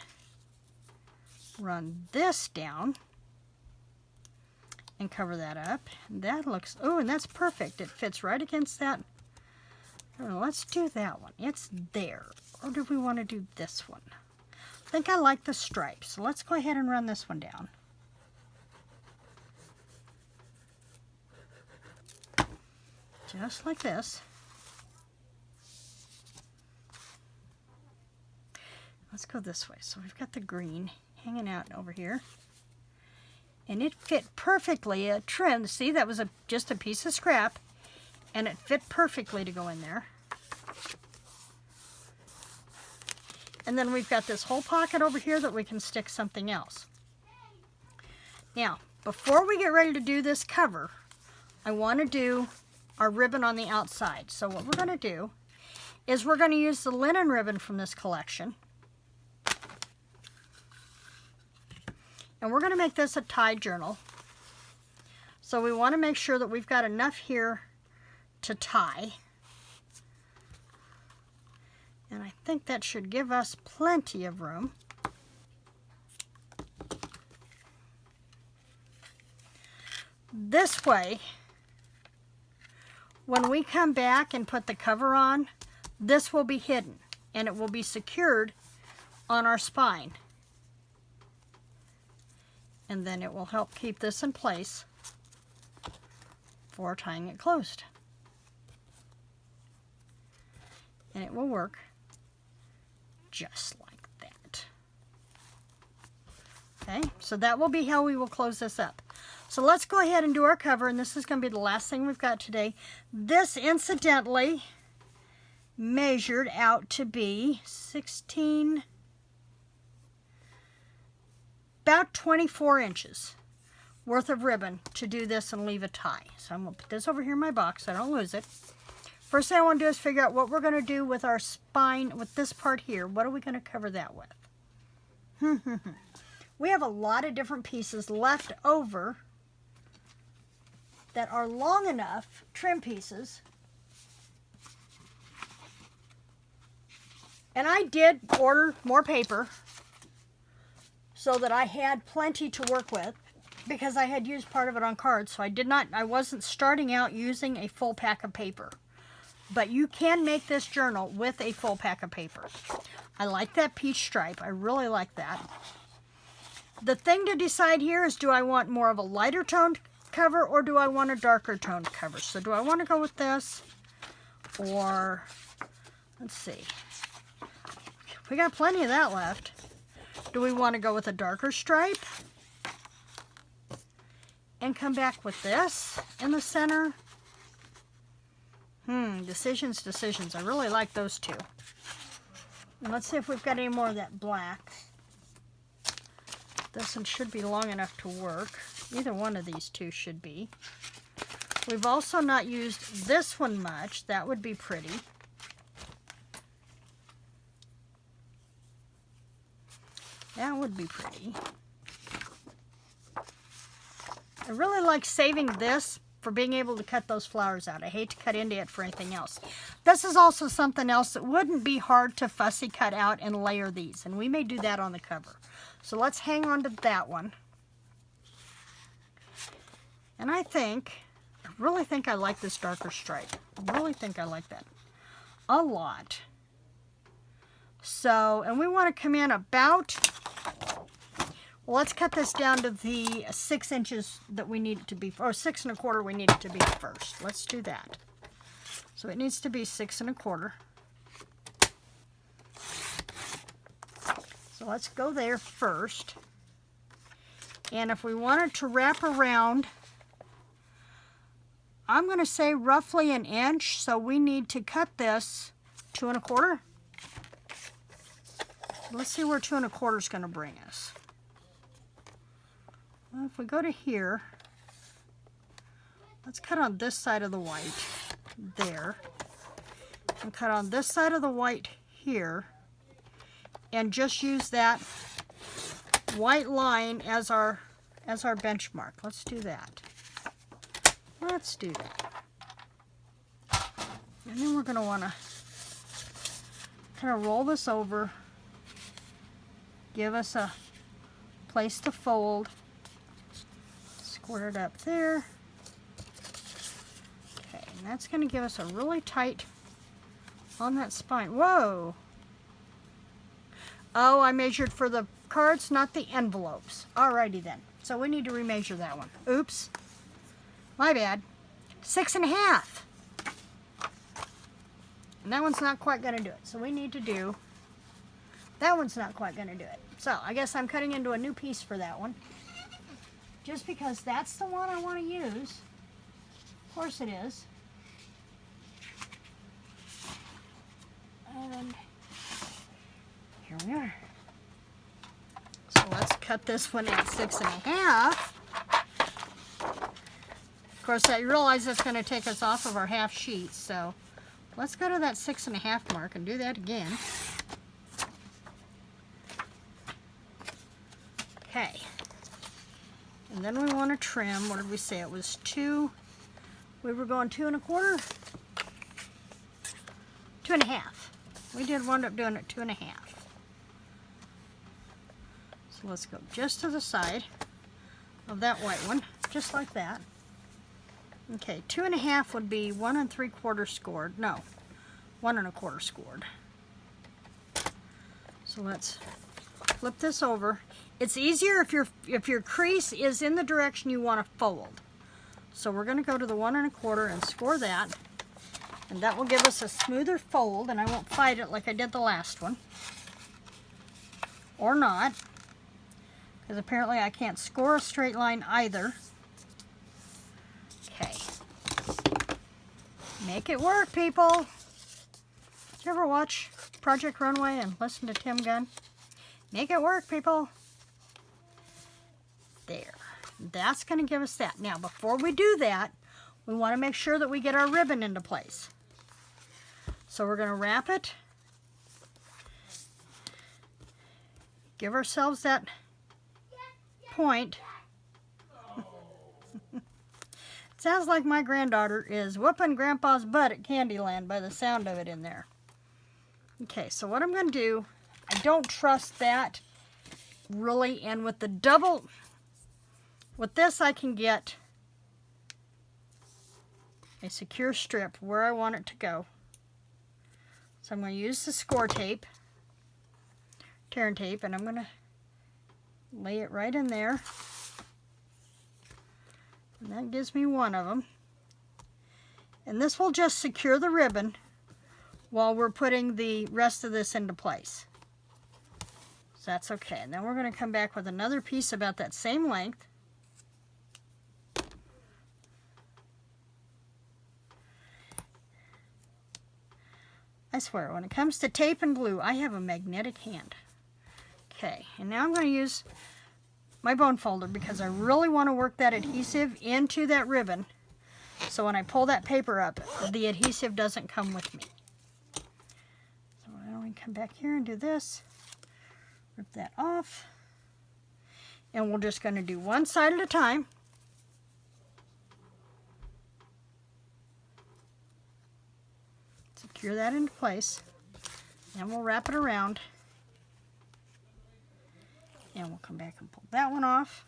run this down and cover that up. That looks, oh, and that's perfect. It fits right against that. Let's do that one. It's there. Or do we want to do this one? I think I like the stripes. So let's go ahead and run this one down. Just like this. Let's go this way. So we've got the green hanging out over here. And it fit perfectly. A trim, see, that was just a piece of scrap. And it fit perfectly to go in there. And then we've got this whole pocket over here that we can stick something else. Now, before we get ready to do this cover, I want to do our ribbon on the outside. So what we're going to do is we're going to use the linen ribbon from this collection. And we're going to make this a tie journal. So we want to make sure that we've got enough here to tie. And I think that should give us plenty of room. This way, when we come back and put the cover on, this will be hidden and it will be secured on our spine. And then it will help keep this in place for tying it closed. And it will work just like that. Okay, so that will be how we will close this up. So let's go ahead and do our cover, and this is going to be the last thing we've got today. This, incidentally, measured out to be 16, about 24 inches worth of ribbon to do this and leave a tie. So I'm going to put this over here in my box so I don't lose it. First thing I want to do is figure out what we're going to do with our spine, with this part here. What are we going to cover that with? We have a lot of different pieces left over that are long enough, trim pieces. And I did order more paper so that I had plenty to work with, because I had used part of it on cards. So I wasn't starting out using a full pack of paper. but you can make this journal with a full pack of paper. I like that peach stripe. I really like that. The thing to decide here is, do I want more of a lighter toned cover or do I want a darker toned cover? So do I want to go with this, or let's see, we got plenty of that left. Do we want to go with a darker stripe and come back with this in the center? Decisions. I really like those two. And let's see if we've got any more of that black. This one should be long enough to work. Either one of these two should be. We've also not used this one much. That would be pretty. That would be pretty. I really like saving this for being able to cut those flowers out. I hate to cut into it for anything else. This is also something else that wouldn't be hard to fussy cut out and layer these. And we may do that on the cover. So let's hang on to that one. And I really think I like this darker stripe. I really think I like that a lot. So, and we want to come in about, well, let's cut this down to the 6 inches that we need it to be, or 6 1/4 we need it to be first. Let's do that. So it needs to be 6 1/4. So let's go there first. And if we wanted to wrap around, I'm going to say roughly 1 inch. So we need to cut this 2 1/4. Let's see where 2 1/4 is going to bring us. Well, if we go to here, let's cut on this side of the white there, and cut on this side of the white here, and just use that white line as our benchmark. Let's do that. Let's do that. And then we're going to want to kind of roll this over, give us a place to fold, squirt it up there. Okay, and that's going to give us a really tight on that spine. Whoa! Oh, I measured for the cards, not the envelopes. Alrighty then. So we need to remeasure that one. Oops. My bad. 6 1/2. And that one's not quite going to do it. So we need to do, that one's not quite going to do it. So I guess I'm cutting into a new piece for that one. Just because that's the one I want to use. Of course it is. And here we are. So let's cut this one at 6 1/2. Of course, I realize that's going to take us off of our half sheet, so let's go to that 6 1/2 mark and do that again. Okay. And then we want to trim, what did we say? It was 2, we were going 2 1/4? 2 1/2. We did wind up doing it 2 1/2. So let's go just to the side of that white one, just like that. Okay, 2 1/2 would be 1 3/4 scored. No, 1 1/4 scored. So let's flip this over. It's easier if your crease is in the direction you want to fold. So we're going to go to the 1 1/4 and score that. And that will give us a smoother fold, and I won't fight it like I did the last one. Or not. Because apparently I can't score a straight line either. Okay. Make it work, people. Did you ever watch Project Runway and listen to Tim Gunn? Make it work, people. There. That's going to give us that. Now, before we do that, we want to make sure that we get our ribbon into place. So we're going to wrap it. Give ourselves that point. Sounds like my granddaughter is whooping Grandpa's butt at Candyland by the sound of it in there. Okay, so what I'm going to do, I don't trust that really, and with the double, with this I can get a secure strip where I want it to go. So I'm going to use the score tape, tearing tape, and I'm going to lay it right in there. And that gives me one of them. And this will just secure the ribbon while we're putting the rest of this into place. So that's okay. And then we're going to come back with another piece about that same length. I swear, when it comes to tape and glue, I have a magnetic hand. Okay, and now I'm going to use my bone folder because I really want to work that adhesive into that ribbon. So when I pull that paper up, the adhesive doesn't come with me. So why don't we come back here and do this? Rip that off. And we're just going to do one side at a time. Secure that into place. Then we'll wrap it around. And we'll come back and pull that one off.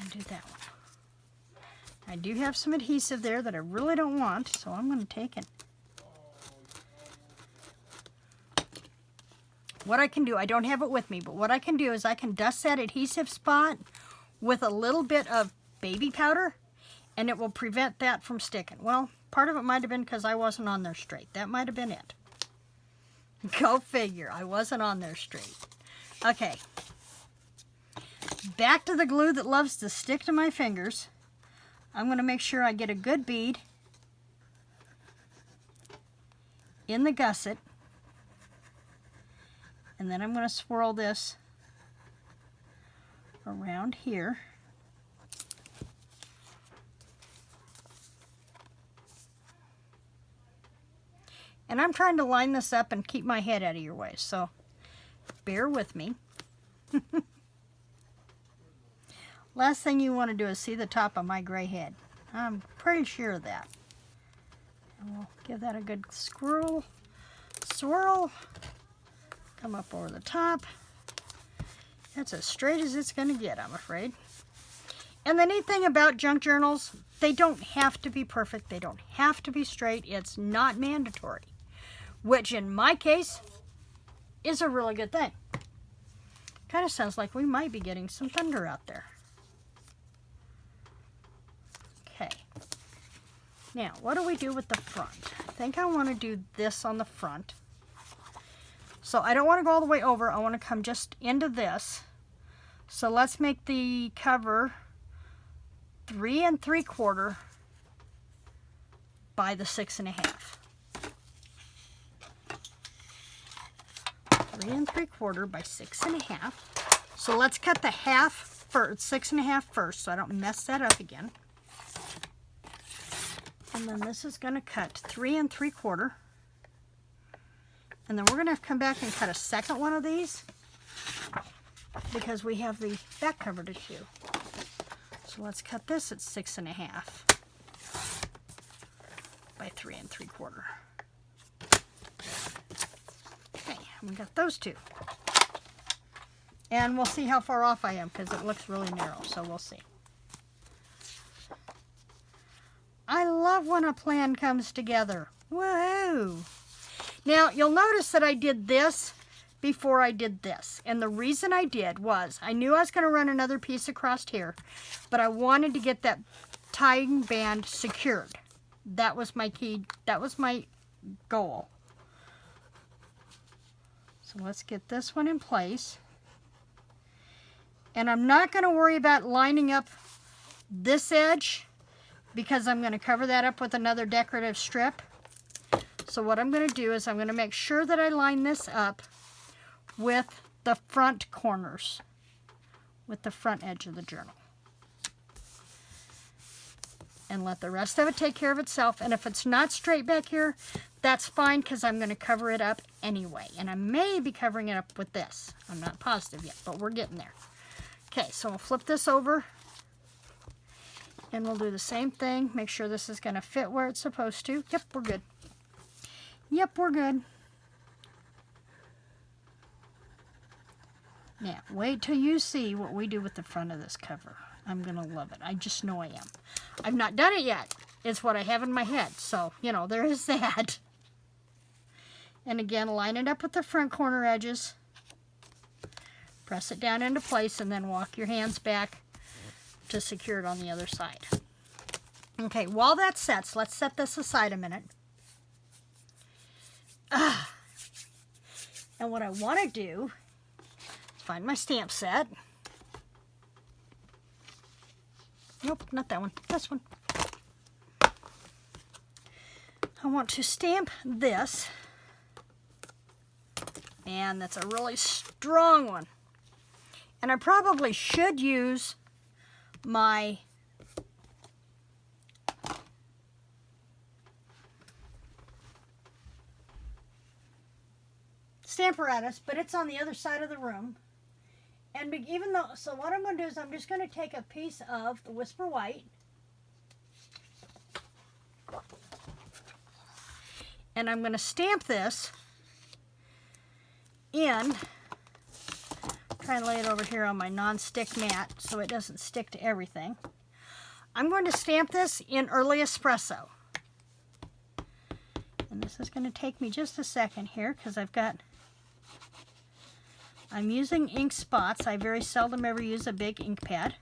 And do that one. I do have some adhesive there that I really don't want, so I'm going to take it. What I can do, I don't have it with me, but what I can do is I can dust that adhesive spot with a little bit of baby powder, and it will prevent that from sticking. Well, part of it might have been because I wasn't on there straight. That might have been it. Go figure, I wasn't on there straight. Okay. Back to the glue that loves to stick to my fingers. I'm going to make sure I get a good bead in the gusset. And then I'm going to swirl this around here. And I'm trying to line this up and keep my head out of your way, so bear with me. Last thing you want to do is see the top of my gray head. I'm pretty sure of that. And we'll give that a good swirl. Come up over the top. That's as straight as it's going to get, I'm afraid. And the neat thing about junk journals, they don't have to be perfect. They don't have to be straight. It's not mandatory. Which in my case is a really good thing. Kind of sounds like we might be getting some thunder out there. Okay. Now, what do we do with the front? I think I want to do this on the front. So I don't want to go all the way over. I want to come just into this. So let's make the cover 3 3/4 by the 6 1/2. 3 3/4 by 6 1/2. So let's cut the half first, 6 1/2 first, so I don't mess that up again. And then this is going to cut 3 3/4. And then we're going to have to come back and cut a second one of these because we have the back cover to do. So let's cut this at 6 1/2 by 3 3/4. Okay, we got those two. And we'll see how far off I am because it looks really narrow, so we'll see. I love when a plan comes together. Woohoo! Now, you'll notice that I did this before I did this. And the reason I did was I knew I was going to run another piece across here, but I wanted to get that tying band secured. That was my key. That was my goal. So let's get this one in place. And I'm not going to worry about lining up this edge because I'm going to cover that up with another decorative strip. So what I'm going to do is I'm going to make sure that I line this up with the front corners, with the front edge of the journal. And let the rest of it take care of itself. And if it's not straight back here, that's fine because I'm going to cover it up anyway. And I may be covering it up with this. I'm not positive yet, but we're getting there. Okay, so we'll flip this over. And we'll do the same thing. Make sure this is going to fit where it's supposed to. Yep, we're good. Yep, we're good. Now, wait till you see what we do with the front of this cover. I'm going to love it. I just know I am. I've not done it yet. It's what I have in my head. So, you know, there is that. And again, line it up with the front corner edges. Press it down into place and then walk your hands back to secure it on the other side. Okay, while that sets, let's set this aside a minute. And what I want to do is find my stamp set. Nope, not that one. This one. I want to stamp this. And that's a really strong one. And I probably should use my stamparatus, but it's on the other side of the room. And even though, so what I'm going to do is I'm just going to take a piece of the Whisper White and I'm going to stamp this in. Try and lay it over here on my non-stick mat so it doesn't stick to everything. I'm going to stamp this in Early Espresso. And this is going to take me just a second here because I'm using ink spots. I very seldom ever use a big ink pad.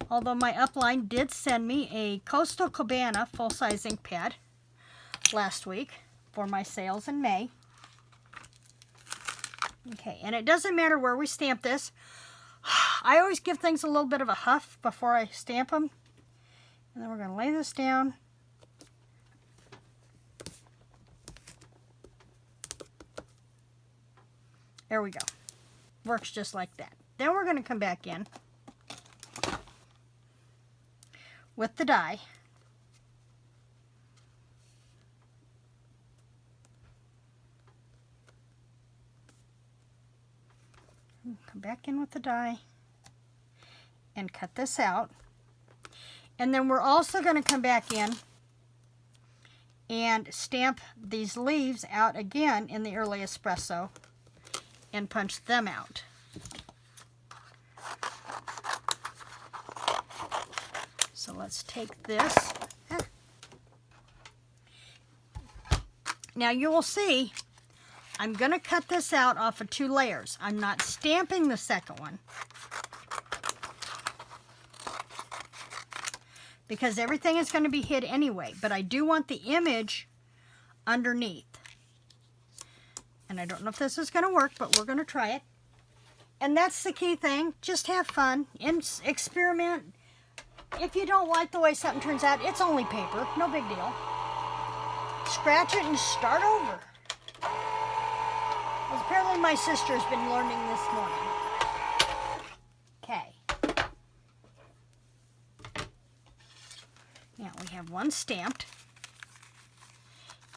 Although my upline did send me a Coastal Cabana full-size ink pad last week for my sales in May. Okay, and it doesn't matter where we stamp this. I always give things a little bit of a huff before I stamp them. And then we're going to lay this down. There we go. Works just like that. Then we're going to come back in with the die. Come back in with the die and cut this out. And then we're also going to come back in and stamp these leaves out again in the Early Espresso and punch them out. So let's take this. Now you will see I'm going to cut this out off of 2 layers. I'm not stamping the second one because everything is going to be hid anyway, but I do want the image underneath. And I don't know if this is going to work, but we're going to try it. And that's the key thing. Just have fun and experiment. If you don't like the way something turns out, it's only paper. No big deal. Scratch it and start over. Because apparently my sister's been learning this morning. Okay. Now we have one stamped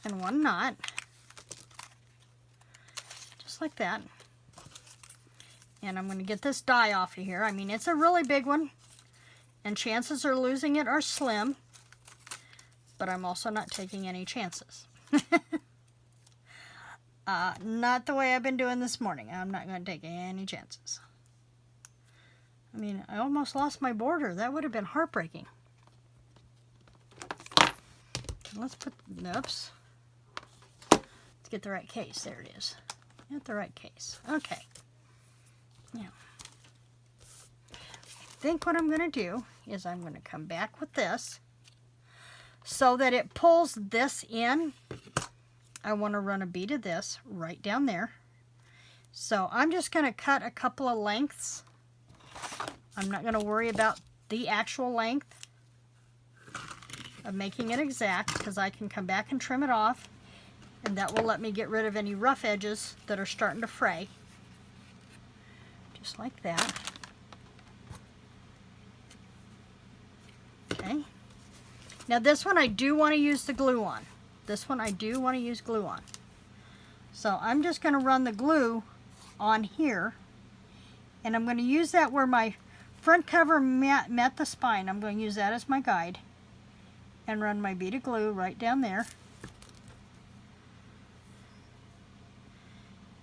and one not. Just like that. And I'm going to get this die off of here. I mean, it's a really big one. And chances of losing it are slim. But I'm also not taking any chances. Not the way I've been doing this morning. I'm not going to take any chances. I mean, I almost lost my border. That would have been heartbreaking. Let's put, oops. Let's get the right case. There it is. Get the right case. Okay. Now, I think what I'm going to do is I'm going to come back with this so that it pulls this in. I want to run a bead of this right down there. So I'm just going to cut a couple of lengths. I'm not going to worry about the actual length of making it exact because I can come back and trim it off, and that will let me get rid of any rough edges that are starting to fray. Just like that. Okay. Now this one I do want to use the glue on. This one I do want to use glue on. So I'm just going to run the glue on here, and I'm going to use that where my front cover met the spine. I'm going to use that as my guide and run my bead of glue right down there.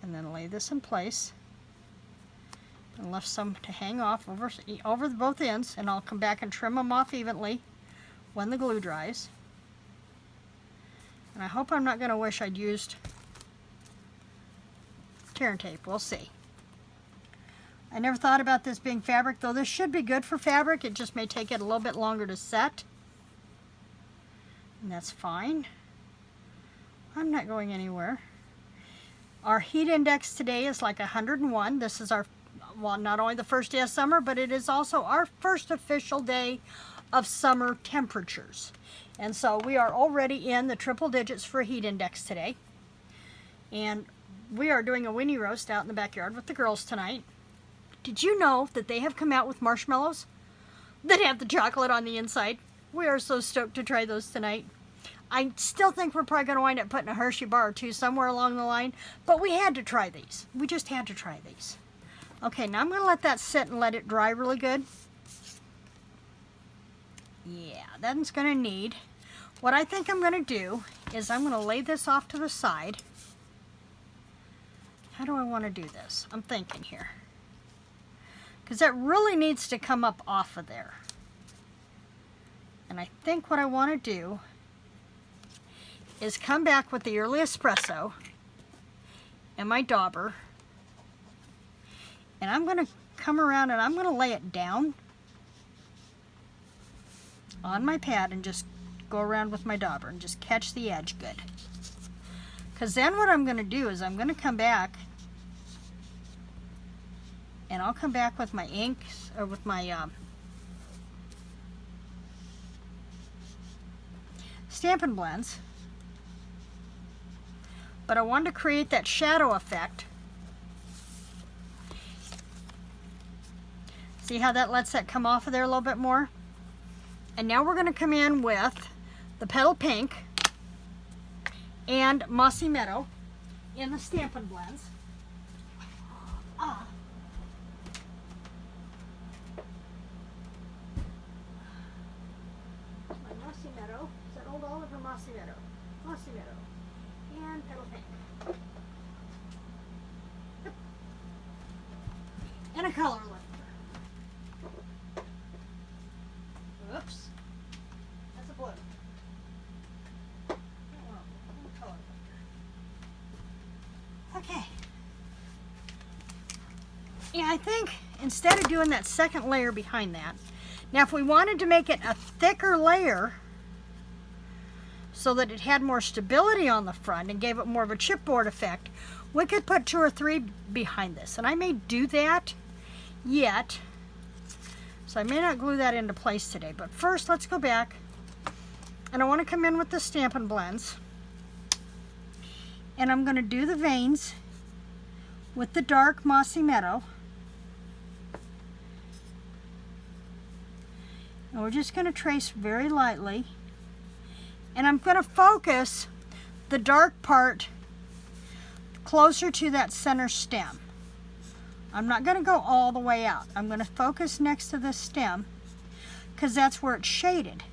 And then lay this in place and left some to hang off over both ends, and I'll come back and trim them off evenly when the glue dries. And I hope I'm not going to wish I'd used tear and tape. We'll see. I never thought about this being fabric, though this should be good for fabric. It just may take it a little bit longer to set. And that's fine. I'm not going anywhere. Our heat index today is like 101. This is our, well, not only the first day of summer, but it is also our first official day of summer temperatures. And so we are already in the triple digits for heat index today. And we are doing a weenie roast out in the backyard with the girls tonight. Did you know that they have come out with marshmallows that have the chocolate on the inside? We are so stoked to try those tonight. I still think we're probably going to wind up putting a Hershey bar or two somewhere along the line, but we had to try these. We just had to try these. Okay, now I'm going to let that sit and let it dry really good. Yeah, that's going to need. What I think I'm going to do is I'm going to lay this off to the side. How do I want to do this? I'm thinking here. Because that really needs to come up off of there. And I think what I want to do is come back with the early espresso and my dauber, and I'm going to come around and I'm going to lay it down on my pad and just go around with my dauber and just catch the edge good. Because then what I'm going to do is I'm going to come back and I'll come back with my inks, or with my Stampin' Blends. But I wanted to create that shadow effect. See how that lets that come off of there a little bit more? And now we're going to come in with the Petal Pink and Mossy Meadow in the Stampin' Blends. My Mossy Meadow. Is that Old Olive or Mossy Meadow? Mossy Meadow. And Petal Pink. Yep. And a color lifter. Oops. That's a blue. Color lifter. Okay. Yeah, I think instead of doing that second layer behind that, now if we wanted to make it a thicker layer, so that it had more stability on the front and gave it more of a chipboard effect, we could put 2 or 3 behind this. And I may do that yet, so I may not glue that into place today. But first, let's go back, and I want to come in with the Stampin' Blends, and I'm going to do the veins with the dark Mossy Meadow. And we're just going to trace very lightly. And I'm going to focus the dark part closer to that center stem. I'm not going to go all the way out. I'm going to focus next to this stem because that's where it's shaded.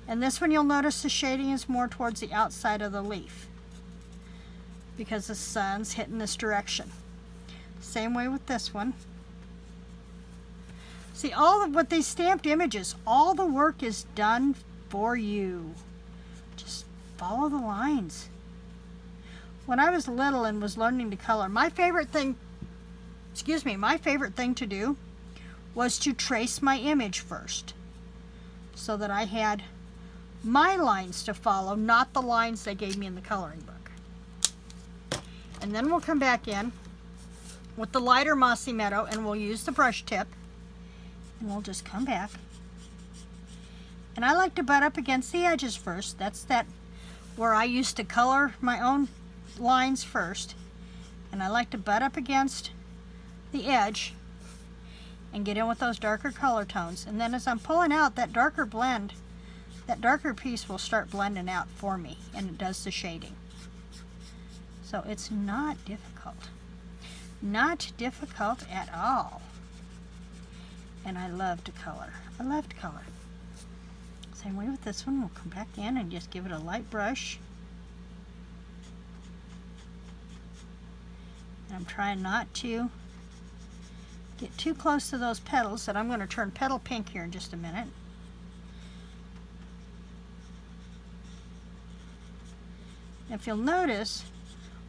And this one, you'll notice the shading is more towards the outside of the leaf because the sun's hitting this direction. Same way with this one. See, with these stamped images, all the work is done for you. Just follow the lines. When I was little and was learning to color, my favorite thing to do was to trace my image first, so that I had my lines to follow, not the lines they gave me in the coloring book. And then we'll come back in with the lighter Mossy Meadow, and we'll use the brush tip, and we'll just come back. And I like to butt up against the edges first. That's where I used to color my own lines first. And I like to butt up against the edge and get in with those darker color tones. And then as I'm pulling out, that darker blend, that darker piece will start blending out for me, and it does the shading. So it's not difficult. Not difficult at all. And I love to color. I love to color. Same way with this one. We'll come back in and just give it a light brush. And I'm trying not to get too close to those petals, that I'm going to turn petal pink here in just a minute. If you'll notice,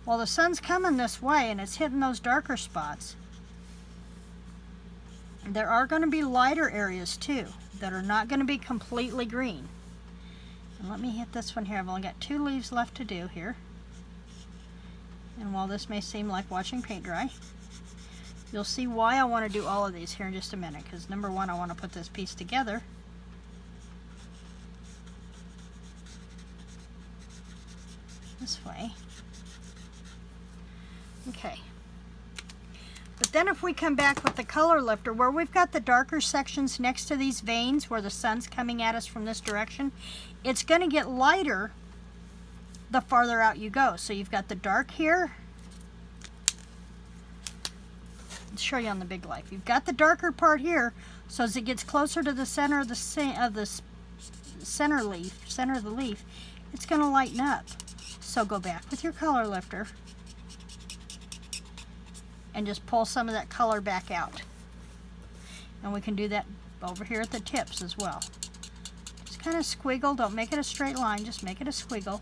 while the sun's coming this way and it's hitting those darker spots, there are going to be lighter areas too that are not going to be completely green. And let me hit this one here. I've only got 2 leaves left to do here. And while this may seem like watching paint dry, you'll see why I want to do all of these here in just a minute. Because number one, I want to put this piece together. This way. Okay. But then if we come back with the color lifter, where we've got the darker sections next to these veins where the sun's coming at us from this direction, it's going to get lighter the farther out you go. So you've got the dark here. I'll show you on the big light. You've got the darker part here, so as it gets closer to the center of the center of the leaf, it's going to lighten up. So go back with your color lifter and just pull some of that color back out. And we can do that over here at the tips as well. Just kind of squiggle, don't make it a straight line, just make it a squiggle.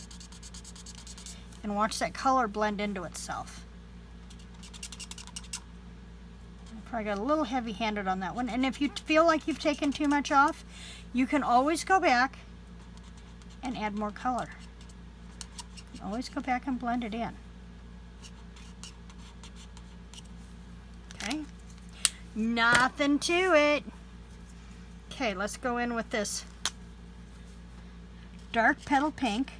And watch that color blend into itself. I probably got a little heavy-handed on that one. And if you feel like you've taken too much off, you can always go back and add more color. You can always go back and blend it in. Okay, nothing to it. Okay, let's go in with this dark petal pink.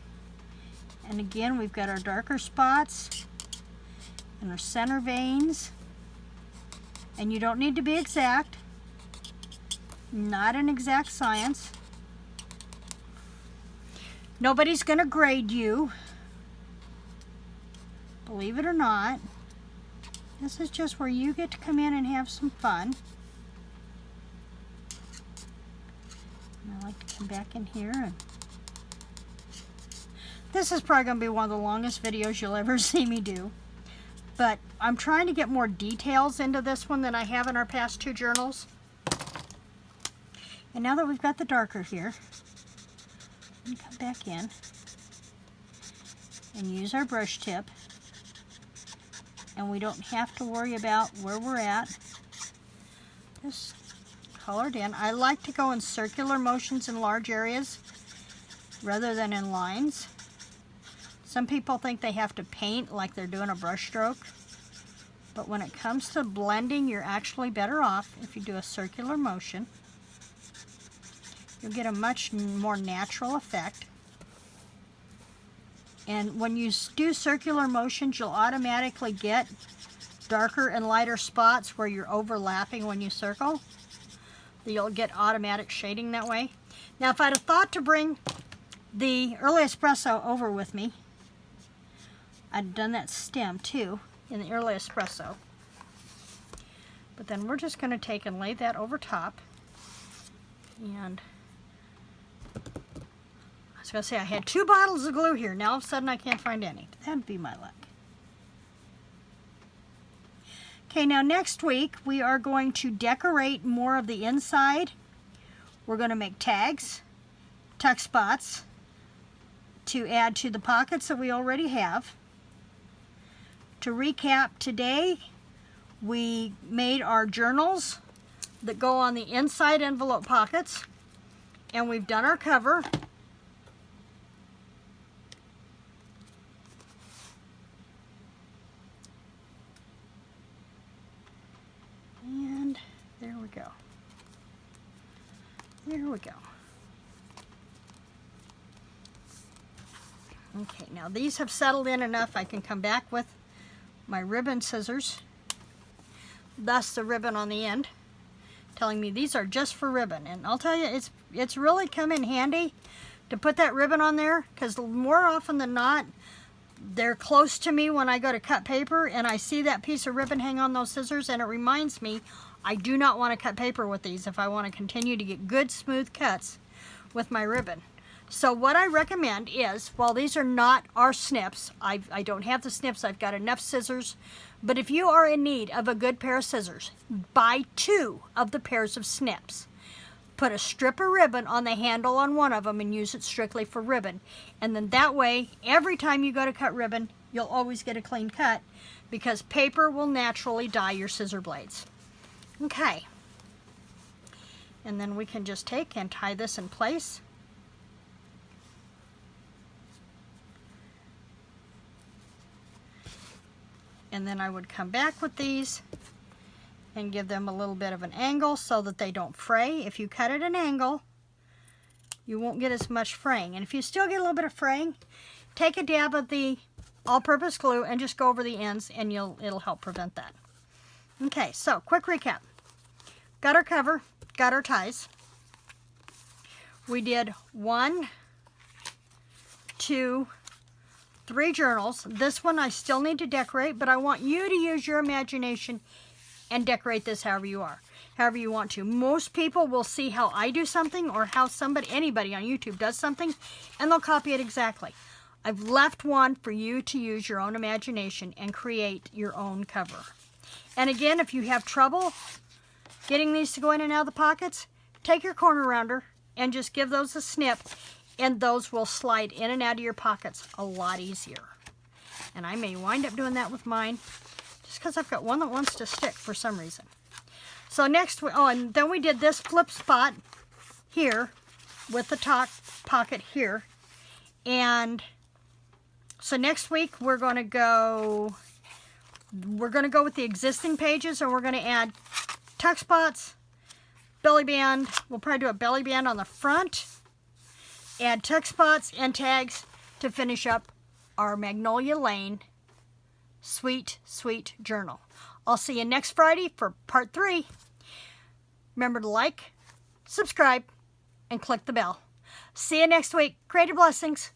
And again, we've got our darker spots and our center veins. And you don't need to be exact. Not an exact science. Nobody's going to grade you. Believe it or not. This is just where you get to come in and have some fun. And I like to come back in here. And this is probably going to be one of the longest videos you'll ever see me do. But I'm trying to get more details into this one than I have in our past 2 journals. And now that we've got the darker here, we come back in and use our brush tip. And we don't have to worry about where we're at. Just colored in. I like to go in circular motions in large areas rather than in lines. Some people think they have to paint like they're doing a brush stroke. But when it comes to blending, you're actually better off if you do a circular motion. You'll get a much more natural effect. And when you do circular motions, you'll automatically get darker and lighter spots where you're overlapping when you circle. You'll get automatic shading that way. Now, if I'd have thought to bring the early espresso over with me, I'd have done that stem too in the early espresso. But then we're just going to take and lay that over top. And I was going to say I had 2 bottles of glue here. Now all of a sudden I can't find any. That'd be my luck. Okay, now next week we are going to decorate more of the inside. We're going to make tags, tuck spots to add to the pockets that we already have. To recap, today we made our journals that go on the inside envelope pockets, and we've done our cover. And there we go. There we go. Okay, now these have settled in enough. I can come back with my ribbon scissors, thus the ribbon on the end, telling me these are just for ribbon. And I'll tell you, it's really come in handy to put that ribbon on there, because more often than not, they're close to me when I go to cut paper and I see that piece of ribbon hang on those scissors, and it reminds me I do not want to cut paper with these if I want to continue to get good smooth cuts with my ribbon. So what I recommend is, while these are not our snips, I don't have the snips, I've got enough scissors, but if you are in need of a good pair of scissors, buy 2 of the pairs of snips. put a strip of ribbon on the handle on one of them and use it strictly for ribbon. And then that way, every time you go to cut ribbon, you'll always get a clean cut because paper will naturally dye your scissor blades. Okay. And then we can just take and tie this in place. And then I would come back with these and give them a little bit of an angle so that they don't fray. If you cut at an angle, you won't get as much fraying. And if you still get a little bit of fraying, take a dab of the all-purpose glue and just go over the ends and it'll help prevent that. Okay, so quick recap. Got our cover, got our ties. We did 1, 2, 3 journals. This one I still need to decorate, but I want you to use your imagination and decorate this however you want to. Most people will see how I do something or how anybody on YouTube does something, and they'll copy it exactly. I've left one for you to use your own imagination and create your own cover. And again, if you have trouble getting these to go in and out of the pockets, take your corner rounder and just give those a snip, and those will slide in and out of your pockets a lot easier. And I may wind up doing that with mine, just because I've got one that wants to stick for some reason. So next, and then we did this flip spot here with the top pocket here. And so next week we're going to go with the existing pages, and we're going to add tuck spots, belly band. We'll probably do a belly band on the front. Add tuck spots and tags to finish up our Magnolia Lane Sweet, Sweet Journal. I'll see you next Friday for part 3. Remember to like, subscribe, and click the bell. See you next week. Creative blessings.